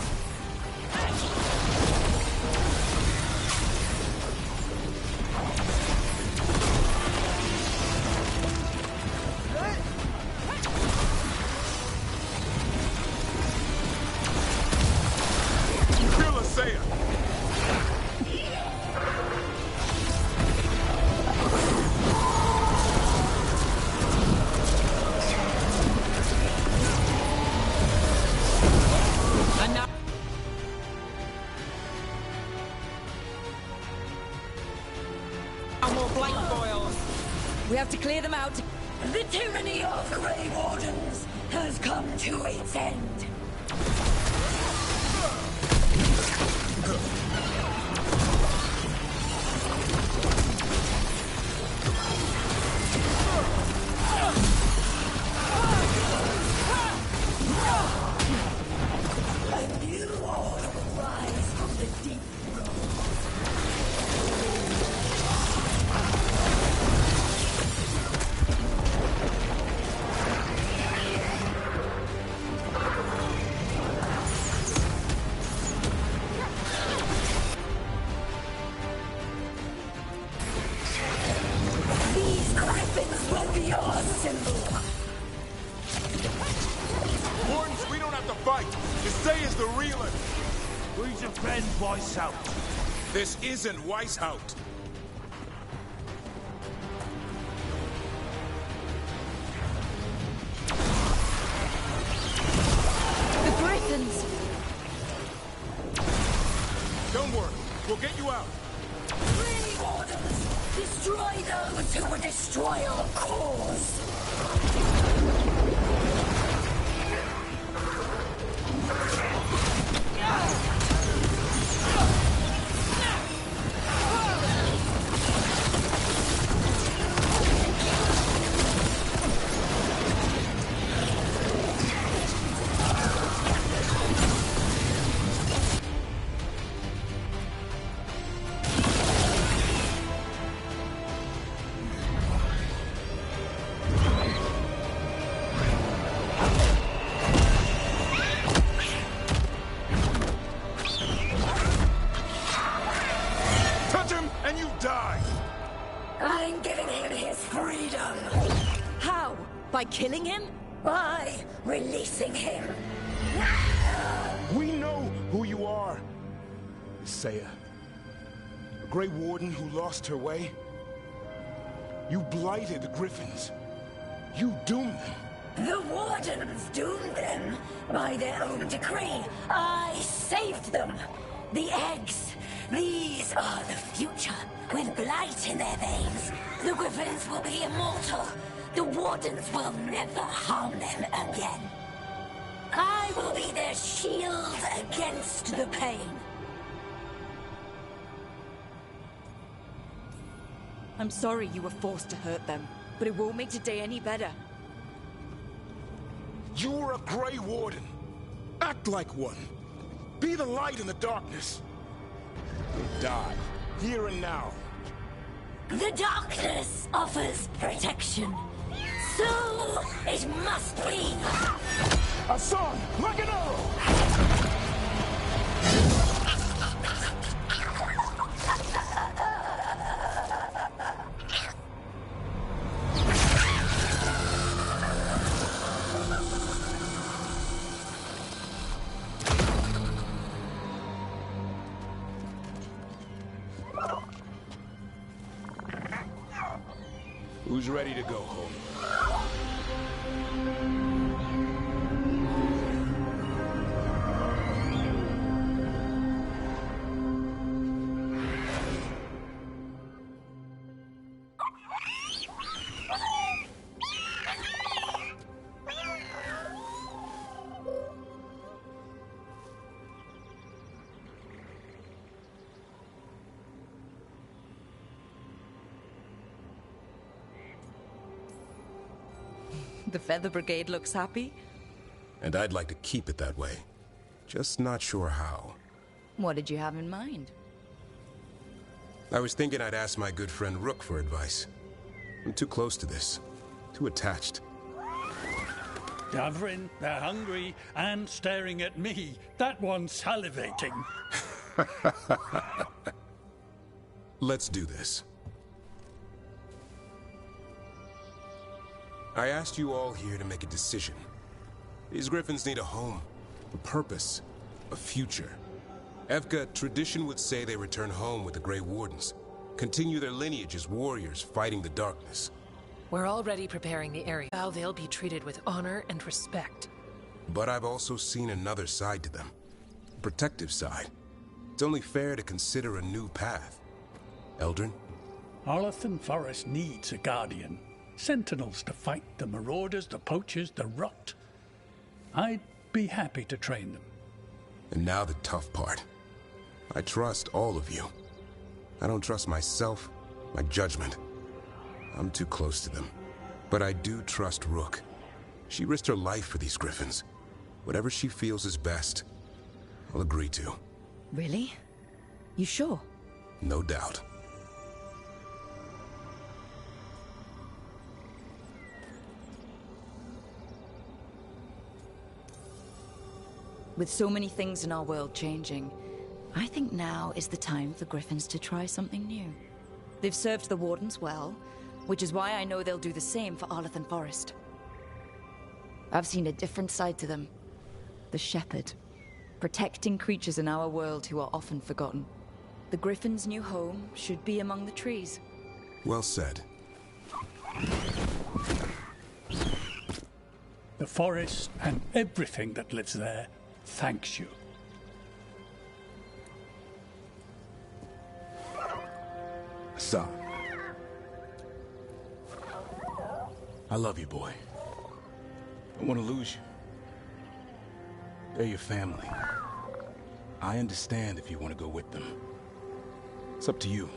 We have to clear them out. The tyranny of Grey Wardens has come to its end. A new order will rise from the deep. Wardens, we don't have to fight. Ysaya's the realer. We defend Weishaupt. This isn't Weishaupt. The griffins! Don't worry, we'll get you out. Grey Wardens, destroy those who would destroy our cause. I'm giving him his freedom. How? By killing him? By releasing him. We know who you are. Isaiah. A Grey Warden who lost her way. You blighted the Griffins. You doomed them. The Wardens doomed them by their own decree. I saved them. The eggs. These are the future. With blight in their veins, the Griffins will be immortal. The Wardens will never harm them again. I will be their shield against the pain. I'm sorry you were forced to hurt them, but it won't make today any better. You're a Grey Warden. Act like one. Be the light in the darkness. You'll die, here and now. The darkness offers protection. So it must be. Hassan, like an arrow! Who's ready to go home? The Feather Brigade looks happy. And I'd like to keep it that way. Just not sure how. What did you have in mind? I was thinking I'd ask my good friend Rook for advice. I'm too close to this. Too attached. Davrin, they're hungry and staring at me. That one's salivating. Let's do this. I asked you all here to make a decision. These griffins need a home, a purpose, a future. Evka, tradition would say they return home with the Grey Wardens, continue their lineage as warriors fighting the darkness. We're already preparing the area. How they'll be treated with honor and respect. But I've also seen another side to them. A protective side. It's only fair to consider a new path. Eldrin? Arlathan Forest needs a guardian. Sentinels to fight the marauders, the poachers, the rot. I'd be happy to train them. And now the tough part. I trust all of you. I don't trust myself, my judgment. I'm too close to them. But I do trust Rook. She risked her life for these griffins. Whatever she feels is best, I'll agree to. Really? You sure? No doubt. With so many things in our world changing, I think now is the time for Griffins to try something new. They've served the Wardens well, which is why I know they'll do the same for Arlathan Forest. I've seen a different side to them. The Shepherd. Protecting creatures in our world who are often forgotten. The Griffin's new home should be among the trees. Well said. The forest and everything that lives there thanks you. Son. I love you, boy. I don't want to lose you. They're your family. I understand if you want to go with them. It's up to you.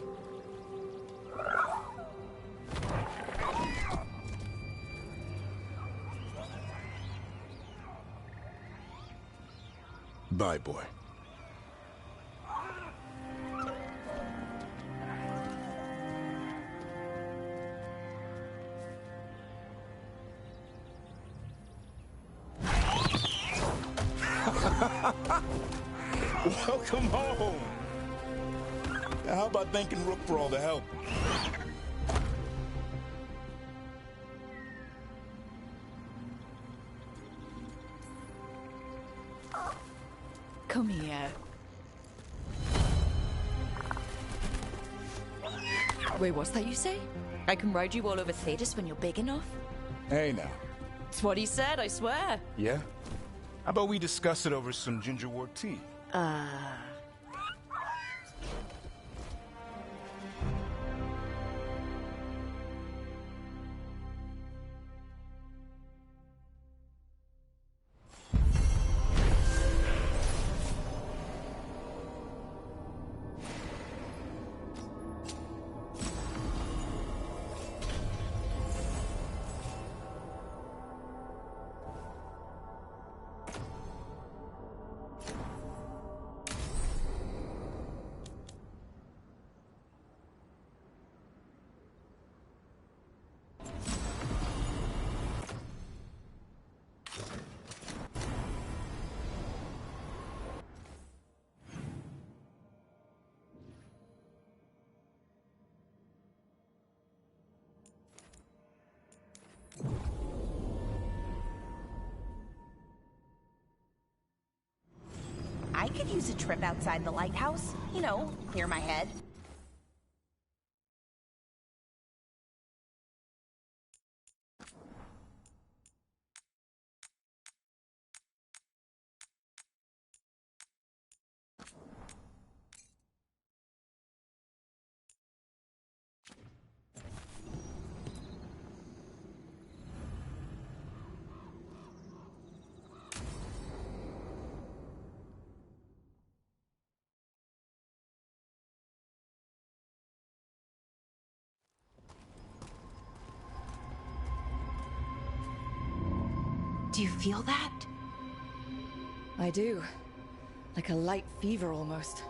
Bye, boy. Welcome home. Now, how about thanking Rook for all the help? Come here. Wait, what's that you say? I can ride you all over Thetis when you're big enough? Hey, now. It's what he said, I swear. Yeah? How about we discuss it over some gingerwort tea? I could use a trip outside the lighthouse. You know, clear my head. Do you feel that? I do. Like a light fever, almost.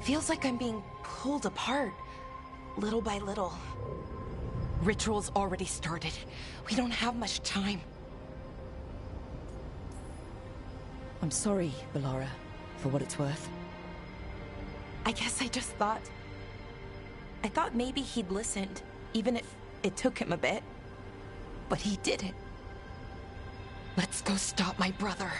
Feels like I'm being pulled apart, little by little. Ritual's already started. We don't have much time. I'm sorry, Bellara, for what it's worth. I guess I just thought... I thought maybe he'd listened, even if it took him a bit. But he didn't. Let's go stop my brother.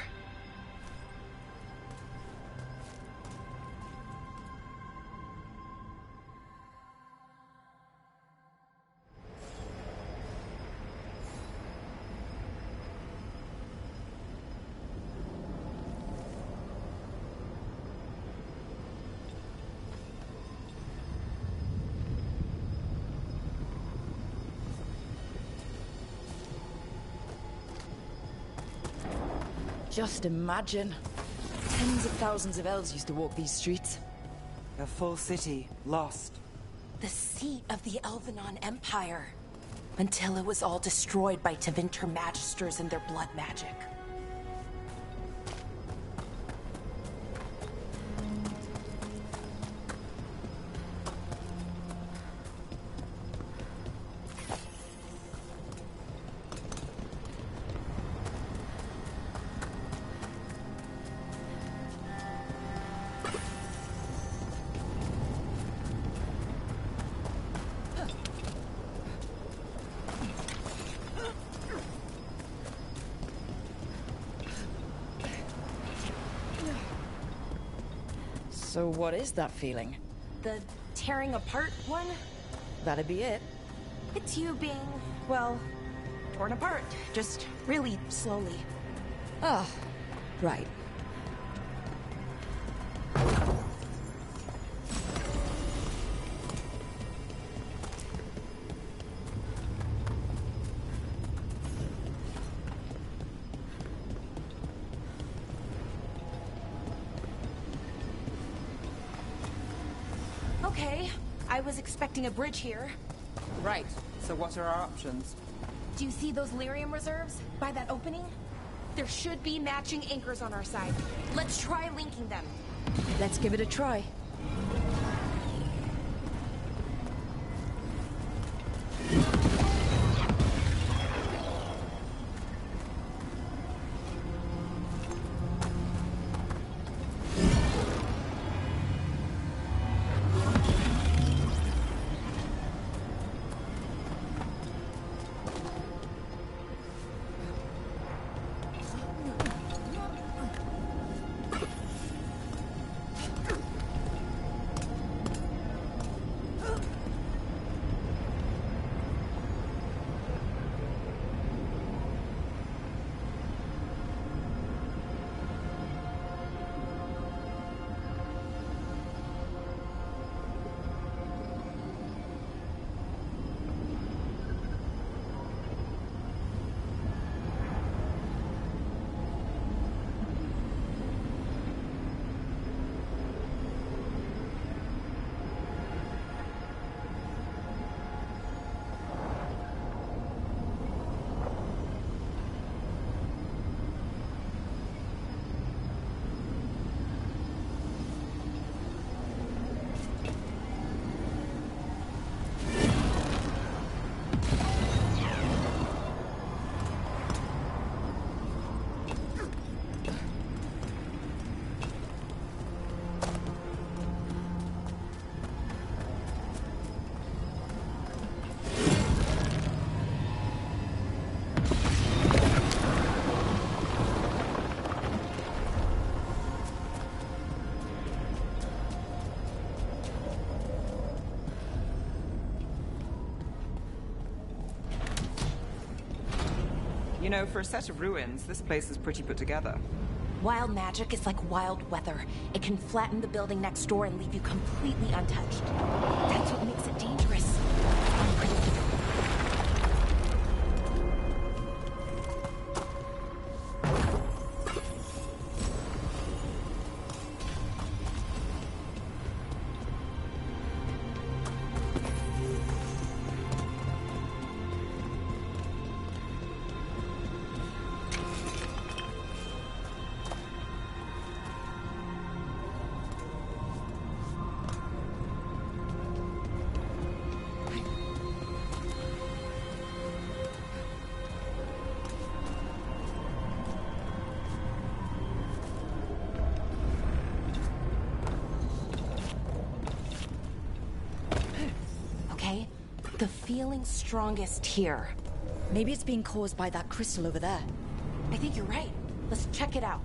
Just imagine. Tens of thousands of elves used to walk these streets. A full city, lost. The seat of the Elvenon Empire. Until it was all destroyed by Tevinter Magisters and their blood magic. So what is that feeling? The tearing apart one? That'd be it. It's you being, well, torn apart. Just really slowly. Ah, right. Okay, I was expecting a bridge here. Right, so what are our options? Do you see those lyrium reserves by that opening? There should be matching anchors on our side. Let's try linking them. Let's give it a try. You know, for a set of ruins, this place is pretty put together. Wild magic is like wild weather. It can flatten the building next door and leave you completely untouched. That's what makes it dangerous. Unpredictable. The feeling's strongest here. Maybe it's being caused by that crystal over there. I think you're right. Let's check it out.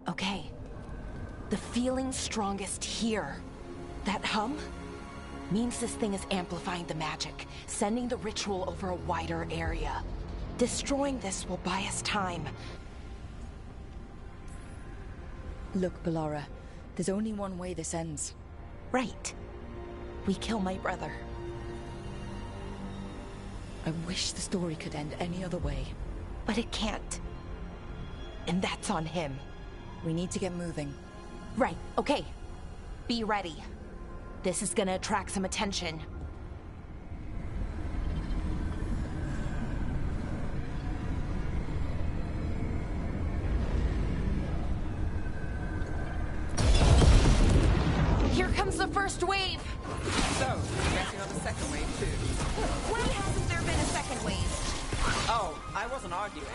Okay. The feeling's strongest here. That hum means this thing is amplifying the magic, sending the ritual over a wider area. Destroying this will buy us time. Look, Bellara, there's only one way this ends. Right. We kill my brother. I wish the story could end any other way. But it can't. And that's on him. We need to get moving. Right, okay. Be ready. This is gonna attract some attention. Here comes the first wave! So, guessing on the second wave too. When hasn't there been a second wave? Oh, I wasn't arguing.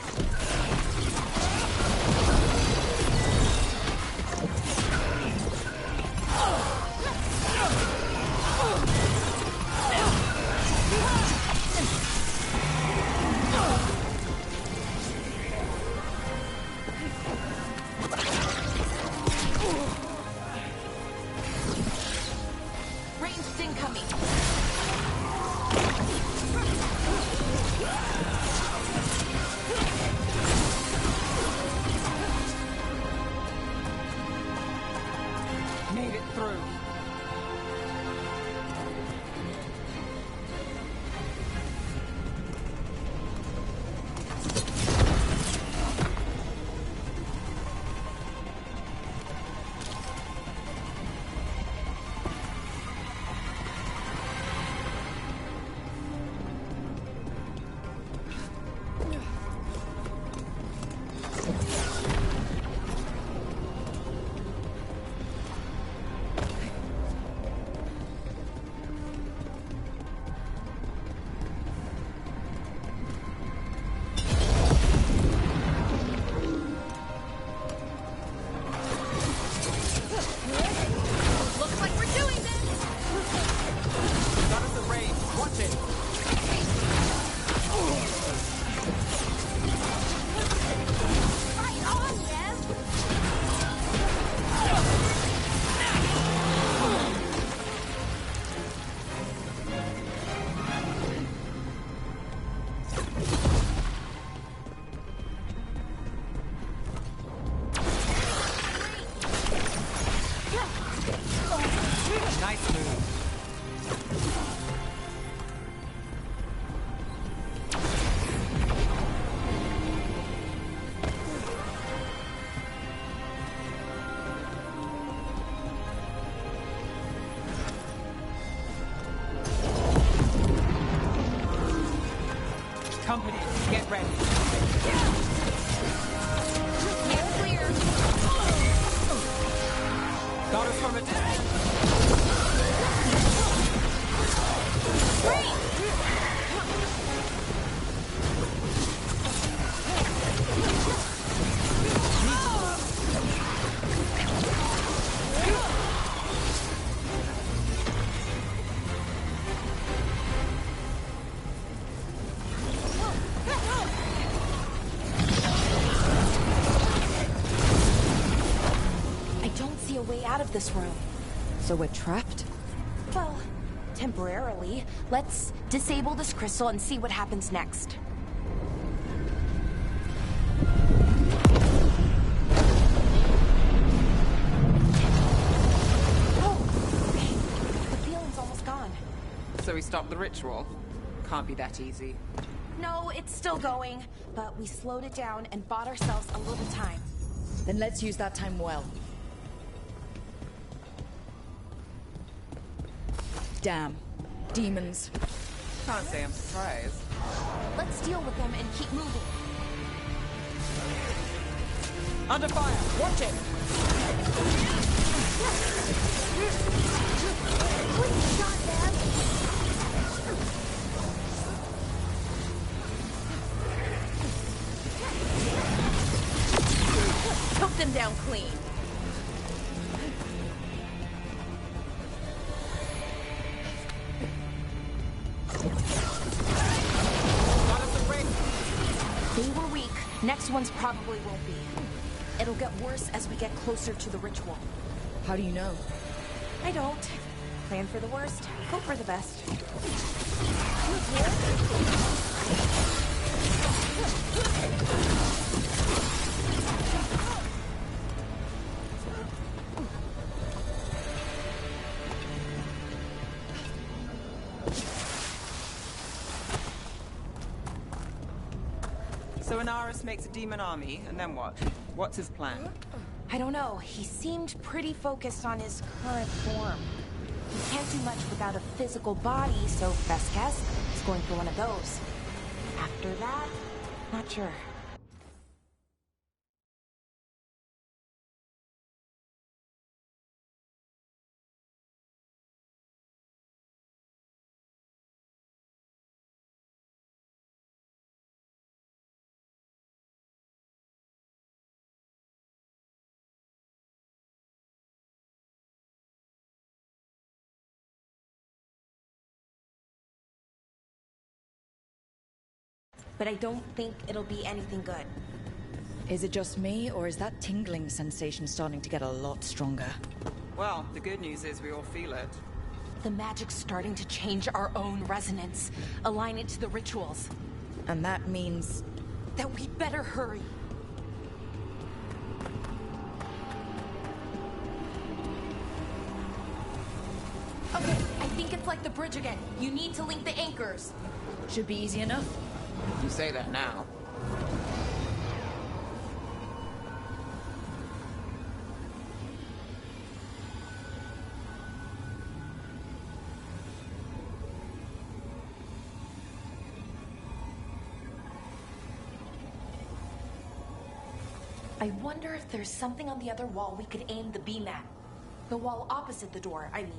Ranged incoming. Made it through. company. Get ready. Clear. Got us from a distance. I don't see a way out of this room. So we're trapped? Well, temporarily. Let's disable this crystal and see what happens next. Oh, okay. The feeling's almost gone. So we stopped the ritual? Can't be that easy. No, it's still going, but we slowed it down and bought ourselves a little time. Then let's use that time well. Damn. Demons. Can't say I'm surprised. Let's deal with them and keep moving. Under fire! Watch it! Great shot, Dad! Took them down clean. They were weak. Next ones probably won't be. It'll get worse as we get closer to the ritual. How do you know? I don't. Plan for the worst, hope for the best. So Inaris makes a demon army, and then what? What's his plan? I don't know. He seemed pretty focused on his current form. He can't do much without a physical body, so best guess, he's going for one of those. After that, not sure. But I don't think it'll be anything good. Is it just me, or is that tingling sensation starting to get a lot stronger? Well, the good news is we all feel it. The magic's starting to change our own resonance, align it to the rituals. And that means... that we'd better hurry. Okay, I think it's like the bridge again. You need to link the anchors. Should be easy enough. You say that now. I wonder if there's something on the other wall we could aim the beam at. The wall opposite the door, I mean.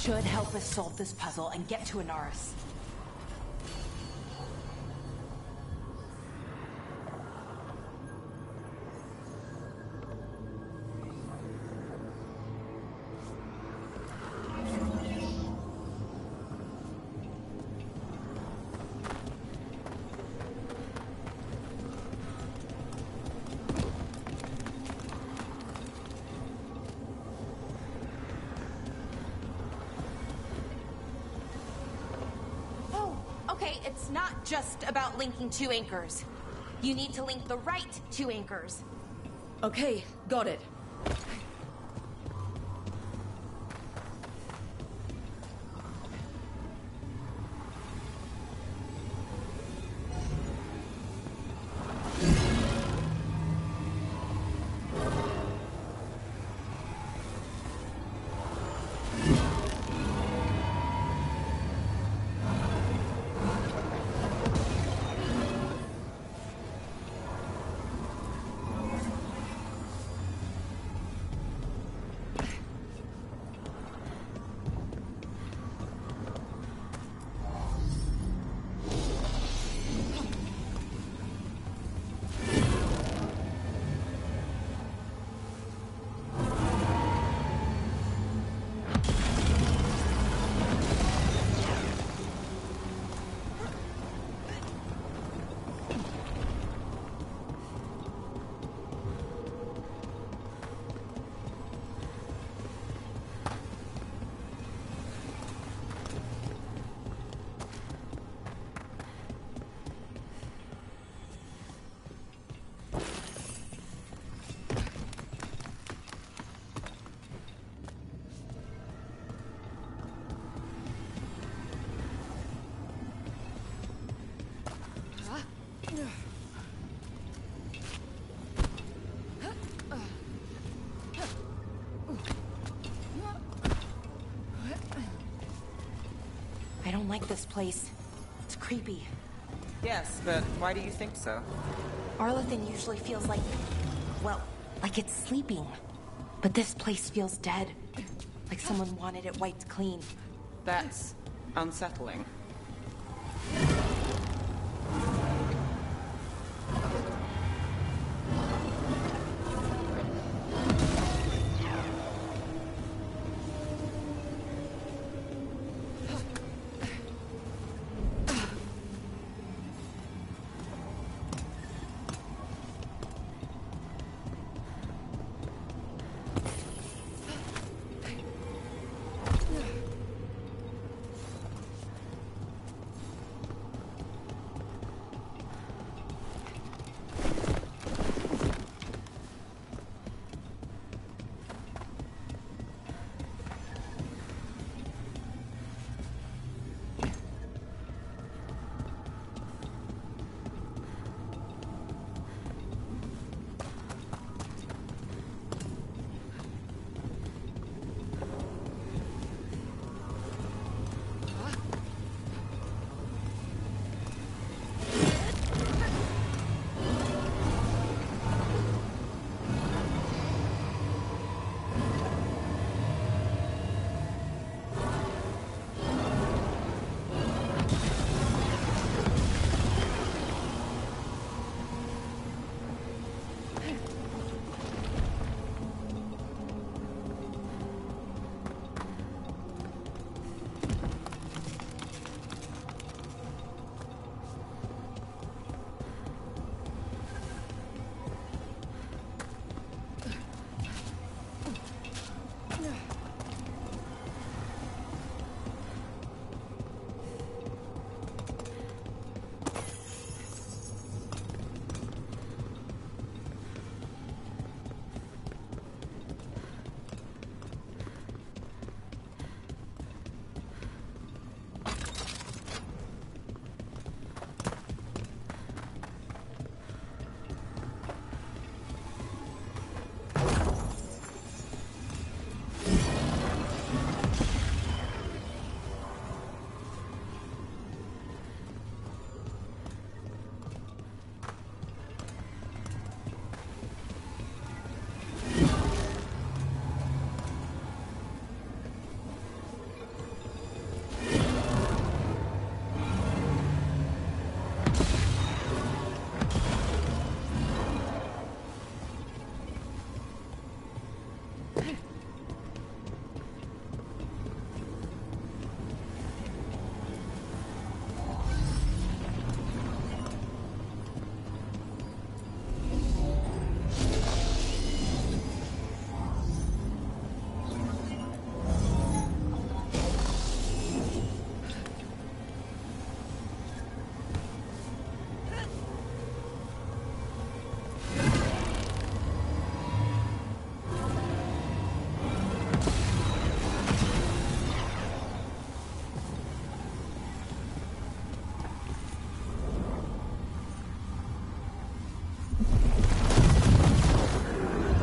Should help us solve this puzzle and get to Inaris. it's not just about linking two anchors. You need to link the right two anchors. Okay, got it. I don't like this place. It's creepy. Yes, but why do you think so? Arlathan usually feels like, well, like it's sleeping. But this place feels dead. Like someone wanted it wiped clean. That's unsettling.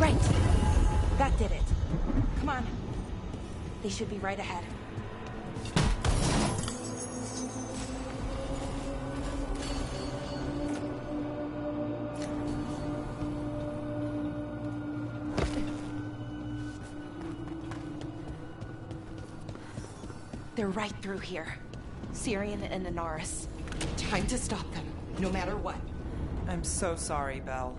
Right. That did it. Come on. They should be right ahead. They're right through here. Syrian and Inaris. Time to stop them, no matter what. I'm so sorry, Belle.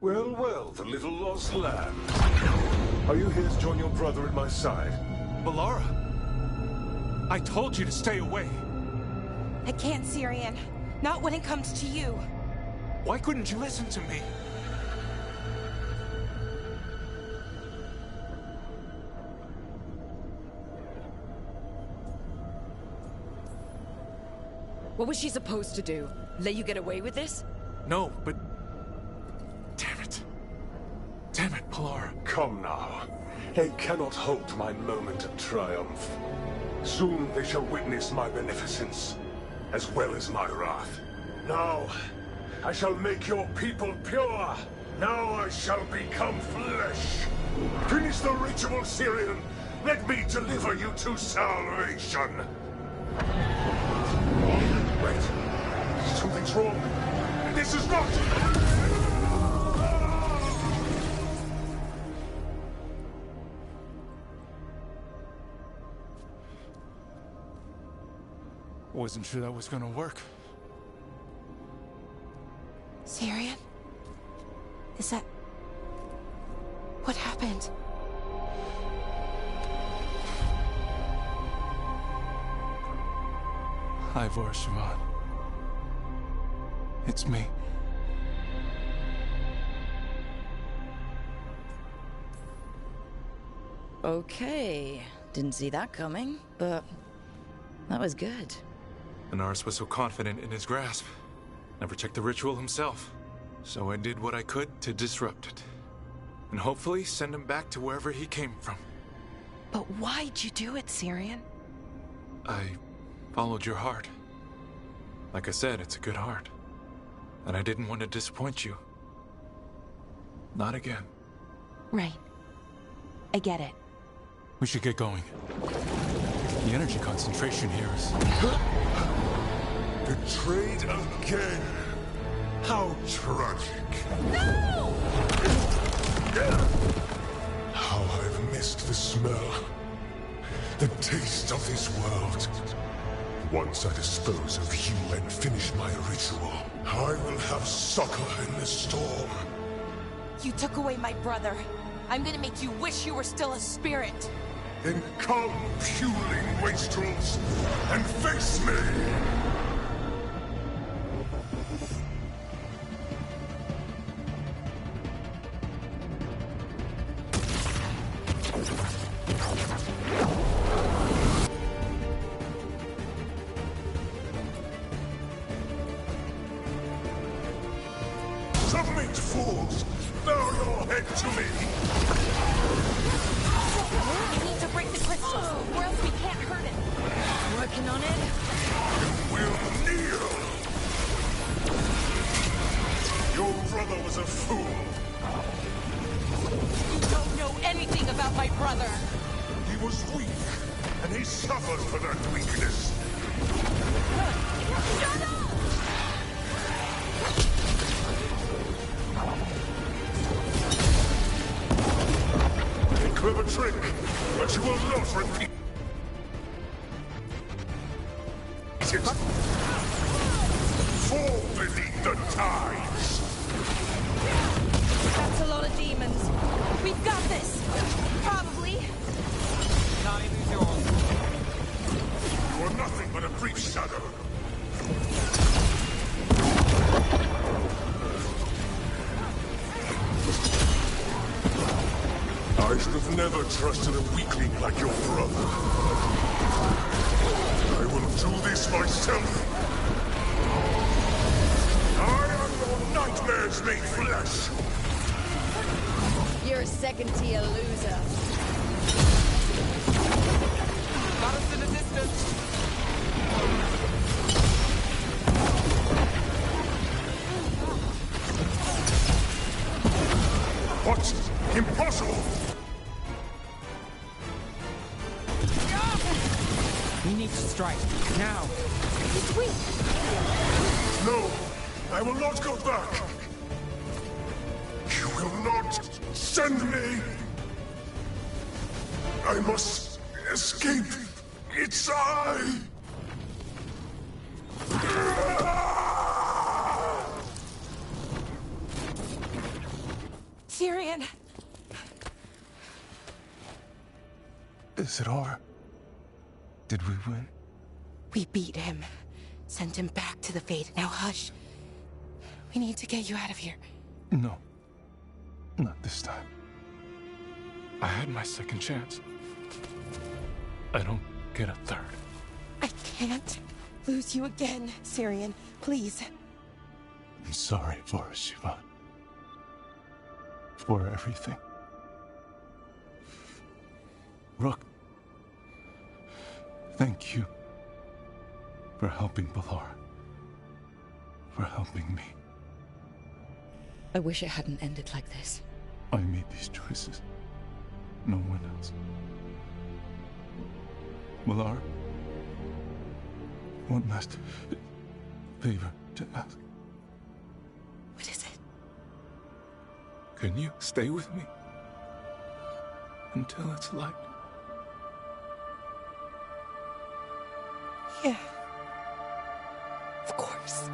Well, well, the little lost lamb. Are you here to join your brother at my side? Balara! I told you to stay away. I can't, Syrian. Not when it comes to you. Why couldn't you listen to me? What was she supposed to do? Let you get away with this? No, but... Damn it. Damn it, Balara. Come now. They cannot halt my moment of triumph. Soon they shall witness my beneficence, as well as my wrath. Now, I shall make your people pure. Now I shall become flesh. Finish the ritual, Syrian. Let me deliver you to salvation. Wait. Something's wrong. This is not... Wasn't sure that was gonna work. Syrian? Is that... What happened? Ivor Siobhan. It's me. Okay. Didn't see that coming, but that was good. Inaris was so confident in his grasp. Never checked the ritual himself. So I did what I could to disrupt it. And hopefully send him back to wherever he came from. But why'd you do it, Syrian? I followed your heart. Like I said, it's a good heart. And I didn't want to disappoint you. Not again. Right. I get it. We should get going. The energy concentration here is... Betrayed again. How tragic. No! How I've missed the smell. The taste of this world. Once I dispose of you and finish my ritual, I will have succor in the storm. You took away my brother. I'm gonna make you wish you were still a spirit. Then come, puling wastrels, and face me! Submit, fools! Bow your head to me! We need to break the crystals, or else we can't hurt it. Working on it? You will kneel! Your brother was a fool. You don't know anything about my brother. He was weak, and he suffered for that weakness. Shut up! A clever trick, but you will not repeat it. Fall beneath the tides. That's a lot of demons. We've got this. Probably. Time is yours. You are nothing but a brief shadow. I should have never trusted a weakling like your brother. I will do this myself. I am your nightmares made flesh. You're a second-tier loser. Got us in the distance. What? Impossible! We need to strike. Now. He's weak. No! I will not go back! You will not send me! I must escape! It's I! Tyrion! Is it over? Did we win? We beat him. Sent him back to the Fade. Now hush. We need to get you out of here. No. Not this time. I had my second chance. I don't get a third. I can't lose you again, Tyrion. Please. I'm sorry for Siobhan. For everything. Rook, thank you for helping Balara. For helping me. I wish it hadn't ended like this. I made these choices. No one else. Balara, one last favor to ask. What is it? Can you stay with me? Until it's light? Yeah. Of course.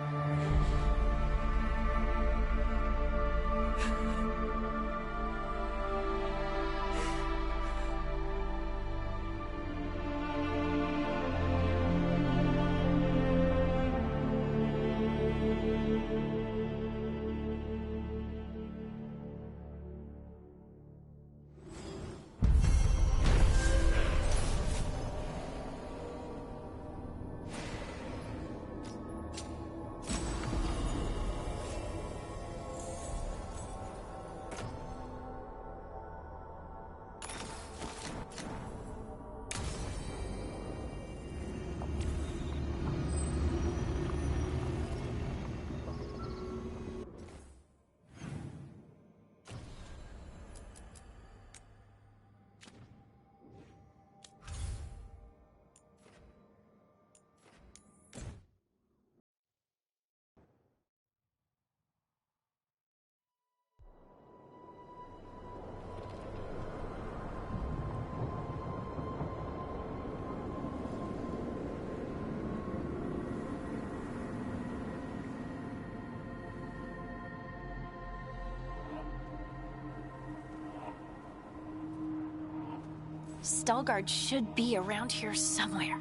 Stalgard should be around here somewhere.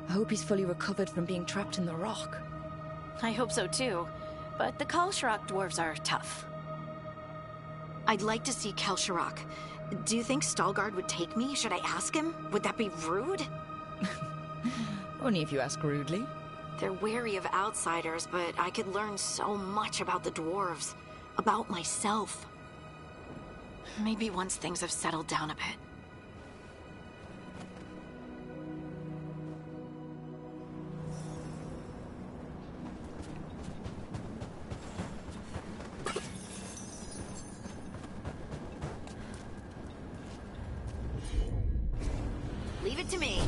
I hope he's fully recovered from being trapped in the rock. I hope so too, but the Kalsharak dwarves are tough. I'd like to see Kalsharak. Do you think Stalgard would take me? Should I ask him? Would that be rude? Only if you ask rudely. They're wary of outsiders, but I could learn so much about the dwarves. About myself. Maybe once things have settled down a bit. Leave it to me.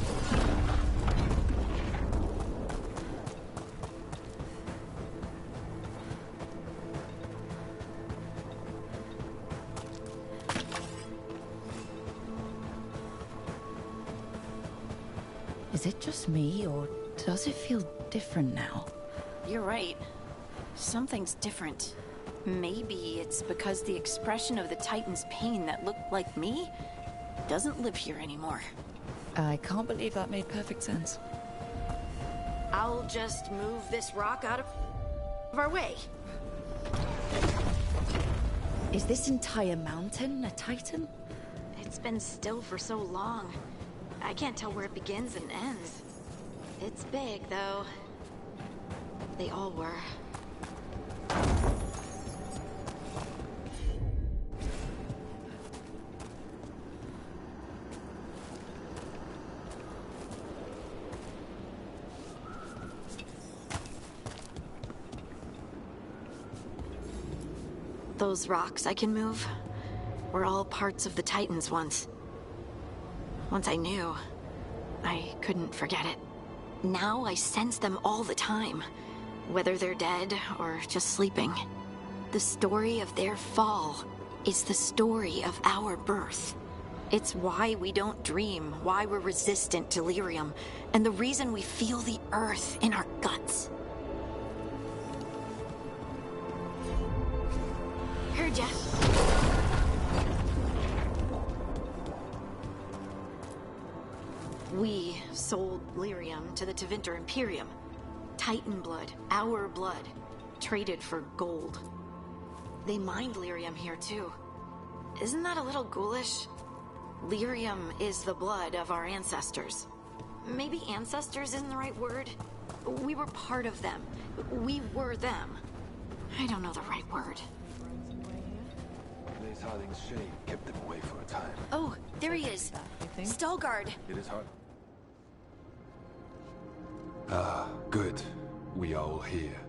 Is it just me, or does it feel different now? You're right. Something's different. Maybe it's because the expression of the Titan's pain that looked like me doesn't live here anymore. I can't believe that made perfect sense. I'll just move this rock out of our way. Is this entire mountain a Titan? It's been still for so long. I can't tell where it begins and ends. It's big, though. They all were. Those rocks I can move. were all parts of the Titans once. Once I knew, I couldn't forget it. Now I sense them all the time, whether they're dead or just sleeping. The story of their fall is the story of our birth. It's why we don't dream, why we're resistant to lyrium, and the reason we feel the earth in our guts. Heard ya. We sold lyrium to the Tevinter Imperium. Titan blood, our blood, traded for gold. They mined lyrium here too. Isn't that a little ghoulish? Lyrium is the blood of our ancestors. Maybe ancestors isn't the right word. We were part of them. We were them. I don't know the right word. Blaze Harding's shade kept them away for a time. Oh, there he is. Stalgard. It is hard. Ah, good. We are all here.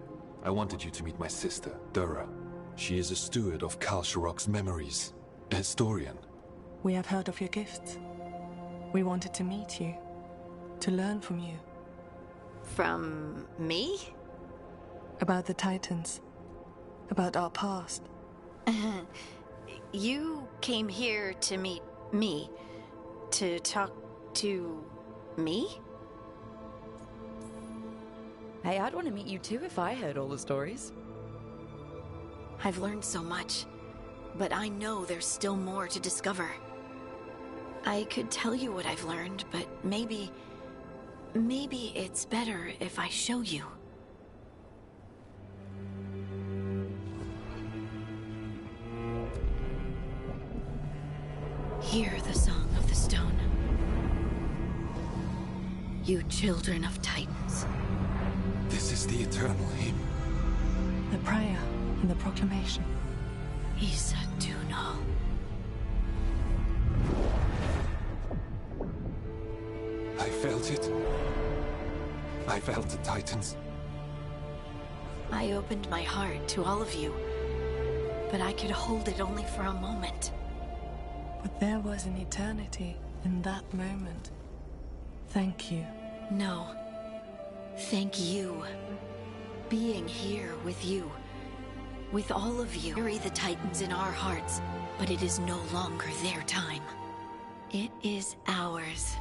I wanted you to meet my sister, Dura. She is a steward of Kalsharok's memories. A historian. We have heard of your gifts. We wanted to meet you. To learn from you. From me? About the Titans. About our past. You came here to meet me. To talk to me? Hey, I'd want to meet you too if I heard all the stories. I've learned so much, but I know there's still more to discover. I could tell you what I've learned, but maybe it's better if I show you. Hear the song of the stone. You children of Titans. This is the eternal hymn. The prayer and the proclamation. Isa Dunal. I felt it. I felt the Titans. I opened my heart to all of you, but I could hold it only for a moment. But there was an eternity in that moment. Thank you. No. Thank you. Being here with you. With all of you. Carry the Titans in our hearts, but it is no longer their time. It is ours.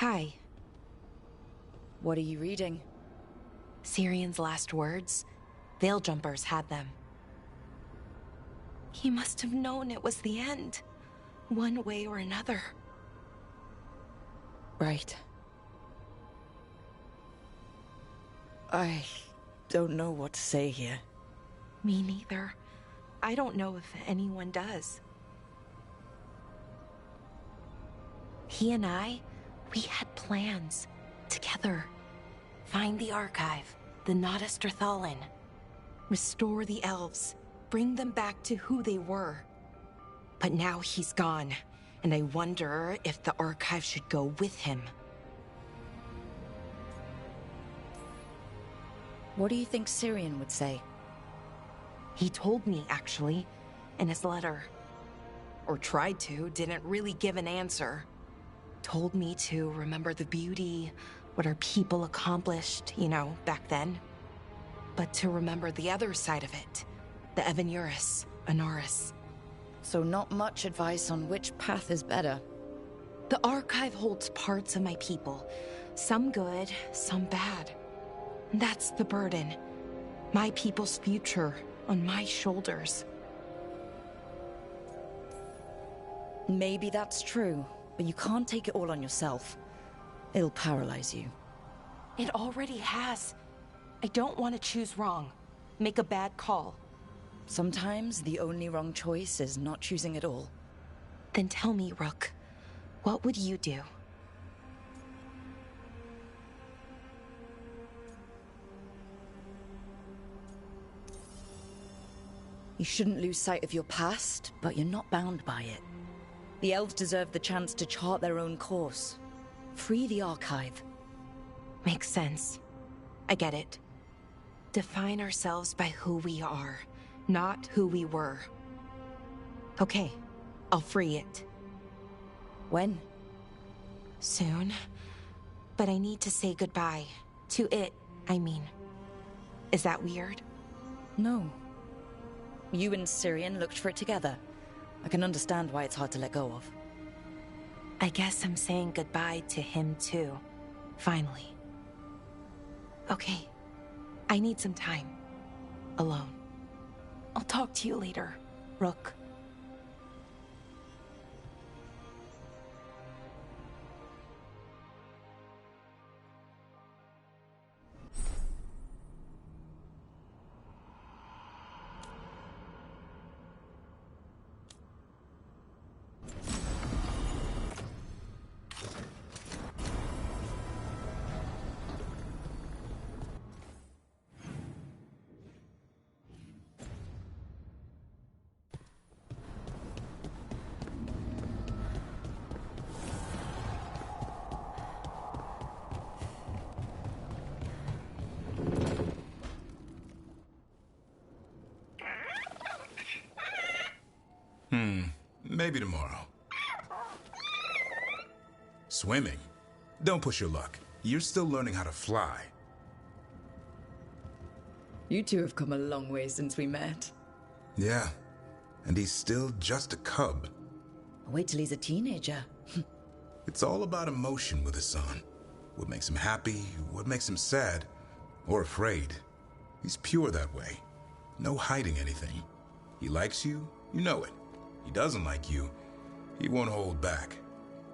Hi. What are you reading? Syrion's last words. Veiljumpers had them. He must have known it was the end, one way or another. Right. I don't know what to say here. Me neither. I don't know if anyone does. He and I, we had plans. Together. Find the archive, the Nodasterthalin. Restore the elves. Bring them back to who they were. But now he's gone, and I wonder if the archive should go with him. What do you think Syrian would say? He told me, actually, in his letter. Or tried to, didn't really give an answer. Told me to remember the beauty, what our people accomplished, back then. But to remember the other side of it, the Evanuris, Anaris. So not much advice on which path is better. The archive holds parts of my people, some good, some bad. That's the burden. My people's future on my shoulders. Maybe that's true, but you can't take it all on yourself. It'll paralyze you. It already has. I don't want to choose wrong. Make a bad call. Sometimes the only wrong choice is not choosing at all. Then tell me, Rook, what would you do? You shouldn't lose sight of your past, but you're not bound by it. The elves deserve the chance to chart their own course. Free the archive. Makes sense. I get it. Define ourselves by who we are, not who we were. Okay, I'll free it. When? Soon. But I need to say goodbye. To it, I mean. Is that weird? No. You and Syrian looked for it together. I can understand why it's hard to let go of. I guess I'm saying goodbye to him too. Finally. Okay. I need some time. Alone. I'll talk to you later, Rook. Maybe tomorrow. Swimming? Don't push your luck. You're still learning how to fly. You two have come a long way since we met. Yeah, and he's still just a cub. Wait till he's a teenager. It's all about emotion with his son. What makes him happy, what makes him sad, or afraid. He's pure that way. No hiding anything. He likes you, you know it. He doesn't like you, he won't hold back.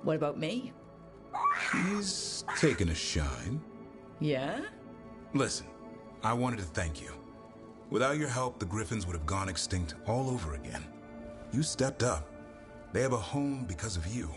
What about me? He's taken a shine. Yeah? Listen, I wanted to thank you. Without your help, the Griffins would have gone extinct all over again. You stepped up. They have a home because of you.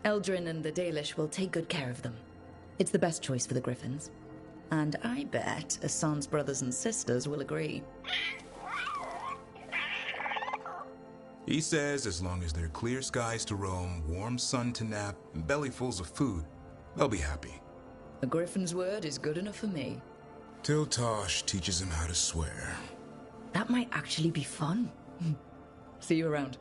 Eldrin and the Dalish will take good care of them. It's the best choice for the Griffins. And I bet Asan's brothers and sisters will agree. He says as long as there are clear skies to roam, warm sun to nap, and bellyfuls of food, they'll be happy. A Griffin's word is good enough for me. Till Tosh teaches him how to swear. That might actually be fun. See you around.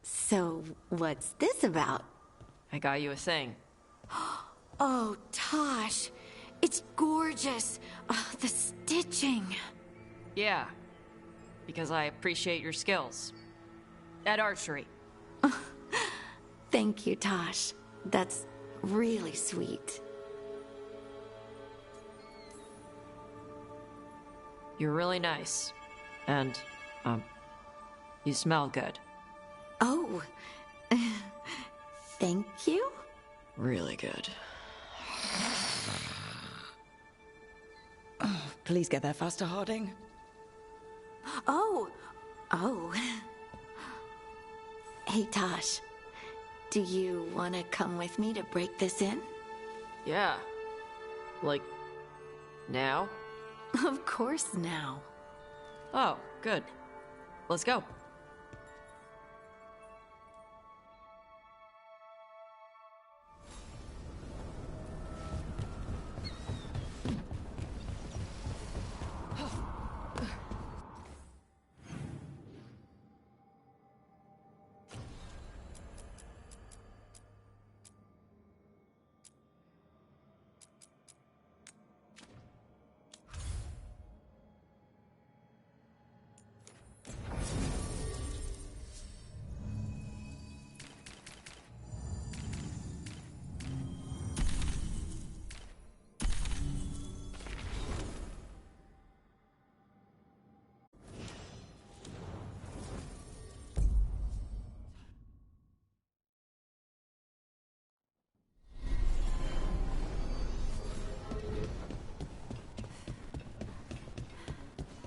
So, what's this about? I got you a thing. Oh, Tosh. It's gorgeous. The stitching. Yeah. Because I appreciate your skills. At archery. Thank you, Tosh. That's really sweet. You're really nice. And, you smell good. Oh, thank you? Really good. Oh, please get there faster, Harding. Oh. Hey, Tosh. Do you want to come with me to break this in? Yeah. Like, now? Of course now. Oh, good. Let's go.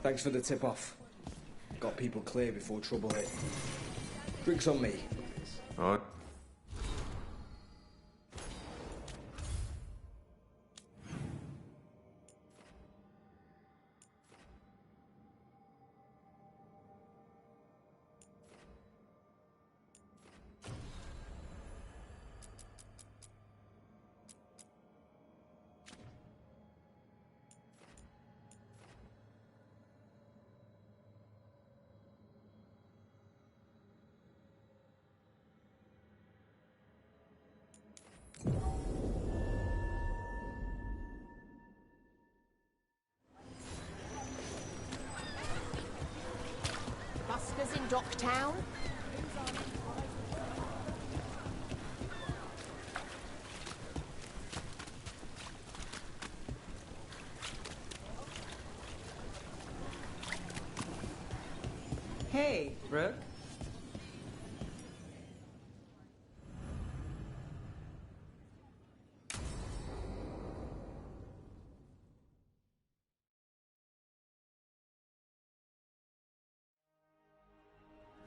Thanks for the tip-off. Got people clear before trouble hit. Drinks on me. Alright. Busters in Docktown? Hey, Rook.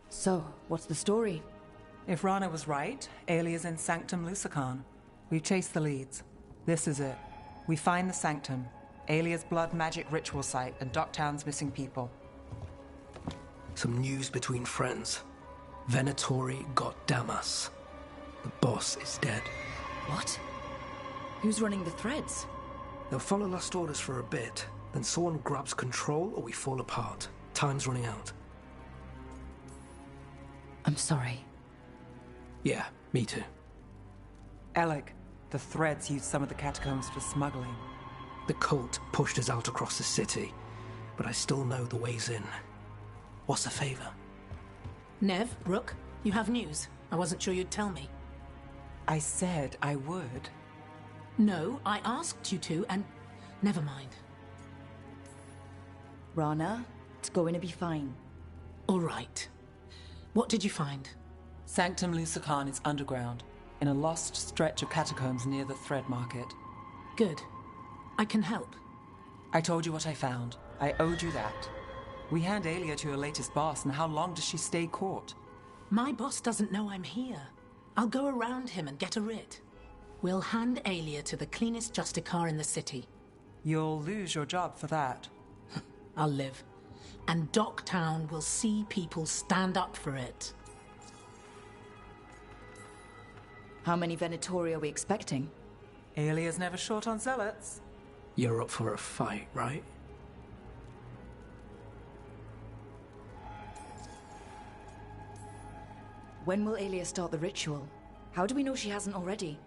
So, what's the story? If Rana was right, Alia's in Sanctum Lucican. We've chased the leads. This is it. We find the Sanctum, Alia's blood magic ritual site, and Docktown's missing people. Some news between friends. Venatori got Damas. The boss is dead. What? Who's running the threads? They'll follow last orders for a bit, then someone grabs control or we fall apart. Time's running out. I'm sorry. Yeah, me too. Alec, the threads used some of the catacombs for smuggling. The cult pushed us out across the city, but I still know the ways in. What's the favor? Nev, Rook, you have news. I wasn't sure you'd tell me. I said I would. No, I asked you to, and never mind. Rana, it's going to be fine. All right. What did you find? Sanctum Lucican is underground, in a lost stretch of catacombs near the Thread Market. Good. I can help. I told you what I found. I owed you that. We hand Aelia to your latest boss, and how long does she stay caught? My boss doesn't know I'm here. I'll go around him and get a writ. We'll hand Aelia to the cleanest Justicar in the city. You'll lose your job for that. I'll live. And Docktown will see people stand up for it. How many Venatori are we expecting? Aelia's never short on zealots. You're up for a fight, right? When will Aelia start the ritual? How do we know she hasn't already?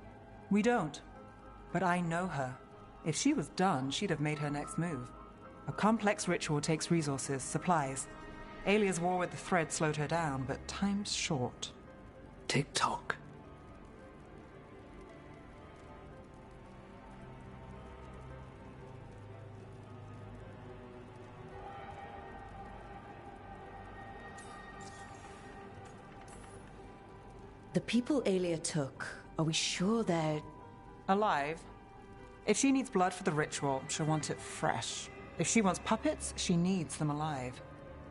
We don't. But I know her. If she was done, she'd have made her next move. A complex ritual takes resources, supplies. Aelia's war with the thread slowed her down, but time's short. Tick-tock. The people Aelia took, are we sure they're... alive? If she needs blood for the ritual, she'll want it fresh. If she wants puppets, she needs them alive.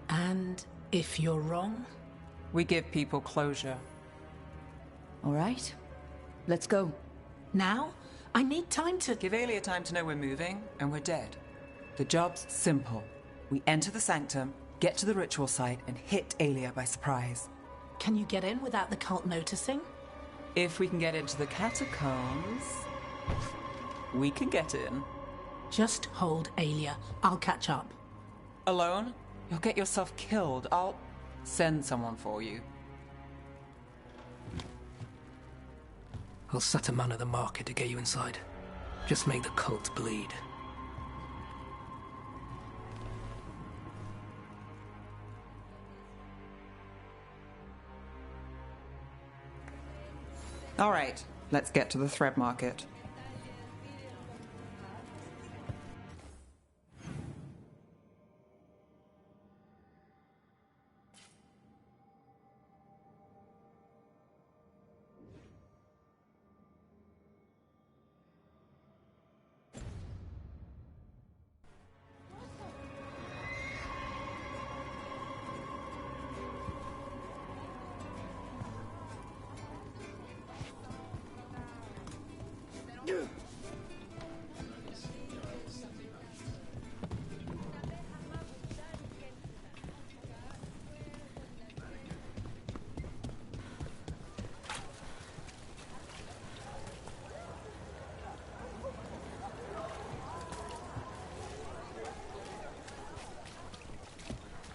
And if you're wrong? We give people closure. All right. Let's go. Now? I need time to... Give Aelia time to know we're moving, and we're dead. The job's simple. We enter the sanctum, get to the ritual site, and hit Aelia by surprise. Can you get in without the cult noticing? If we can get into the catacombs, we can get in. Just hold Aelia. I'll catch up. Alone? You'll get yourself killed. I'll send someone for you. I'll set a man at the market to get you inside. Just make the cult bleed. All right, let's get to the thread market.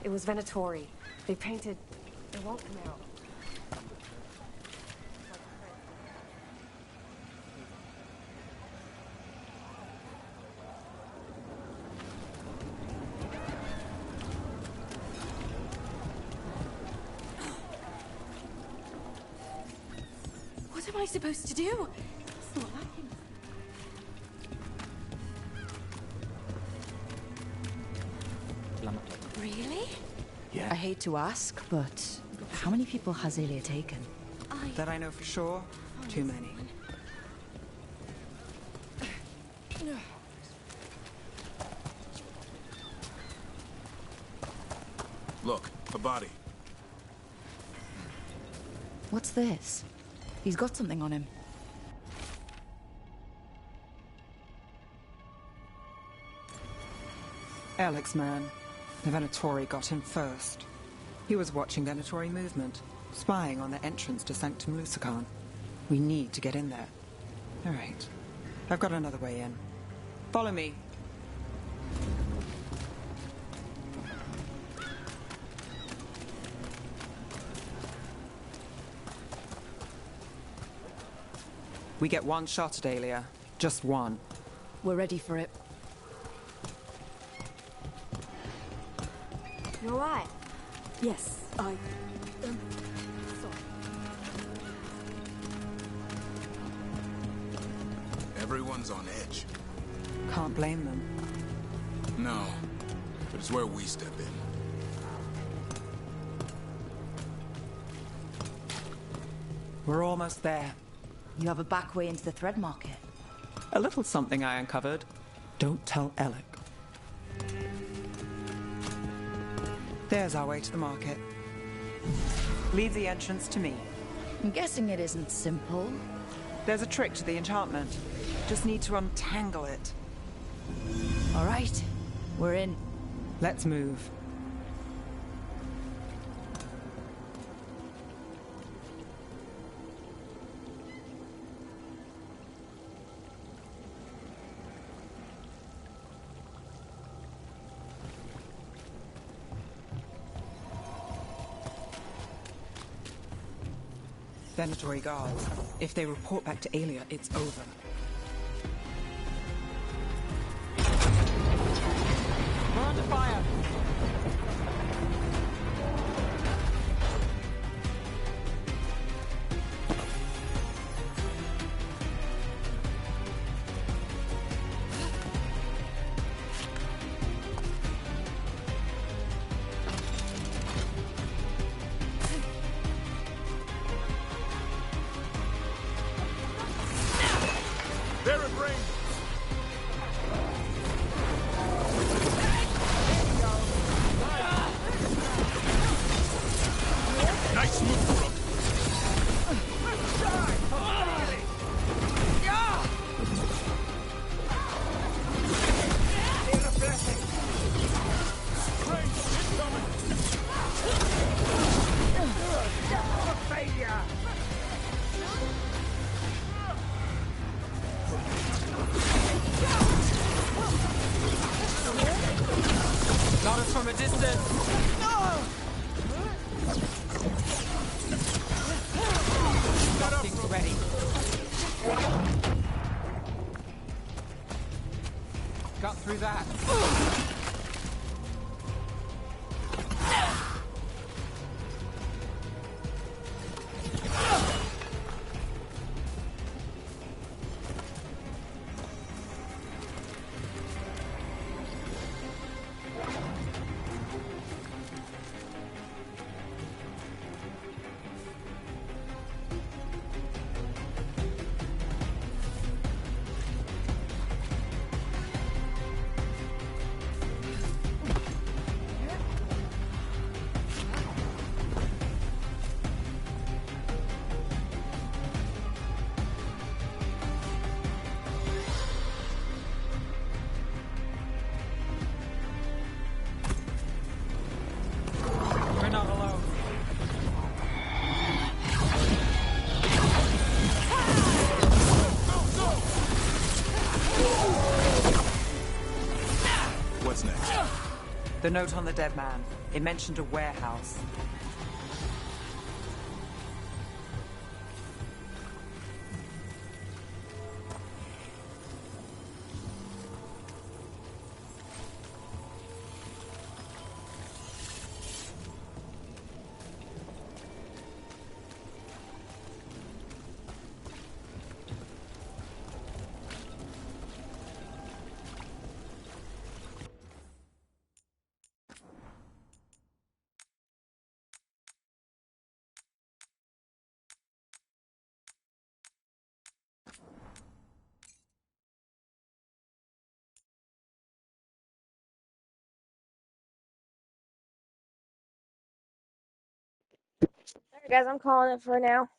It was Venatori. They painted... It won't come out. What am I supposed to do? It's not working. Really? Yeah. I hate to ask, but how many people has Aelia taken? That I know for sure, too many. Look, a body. What's this? He's got something on him. Alex, man. The Venatori got him first. He was watching Venatori movement, spying on the entrance to Sanctum Lusican. We need to get in there. All right. I've got another way in. Follow me. We get one shot at Aelia. Just one. We're ready for it. You all right? Yes, sorry. Everyone's on edge. Can't blame them. No, but it's where we step in. We're almost there. You have a back way into the thread market. A little something I uncovered. Don't tell Alec. There's our way to the market. Leave the entrance to me. I'm guessing it isn't simple. There's a trick to the enchantment. Just need to untangle it. All right, we're in. Let's move. Venatory guards. If they report back to Aelia, it's over. We're under fire! They're in range! Nice move, Rook! Got us from a distance! Things ready. Got through that. We're not alone. What's next? The note on the dead man. It mentioned a warehouse. Alright guys, I'm calling it for now.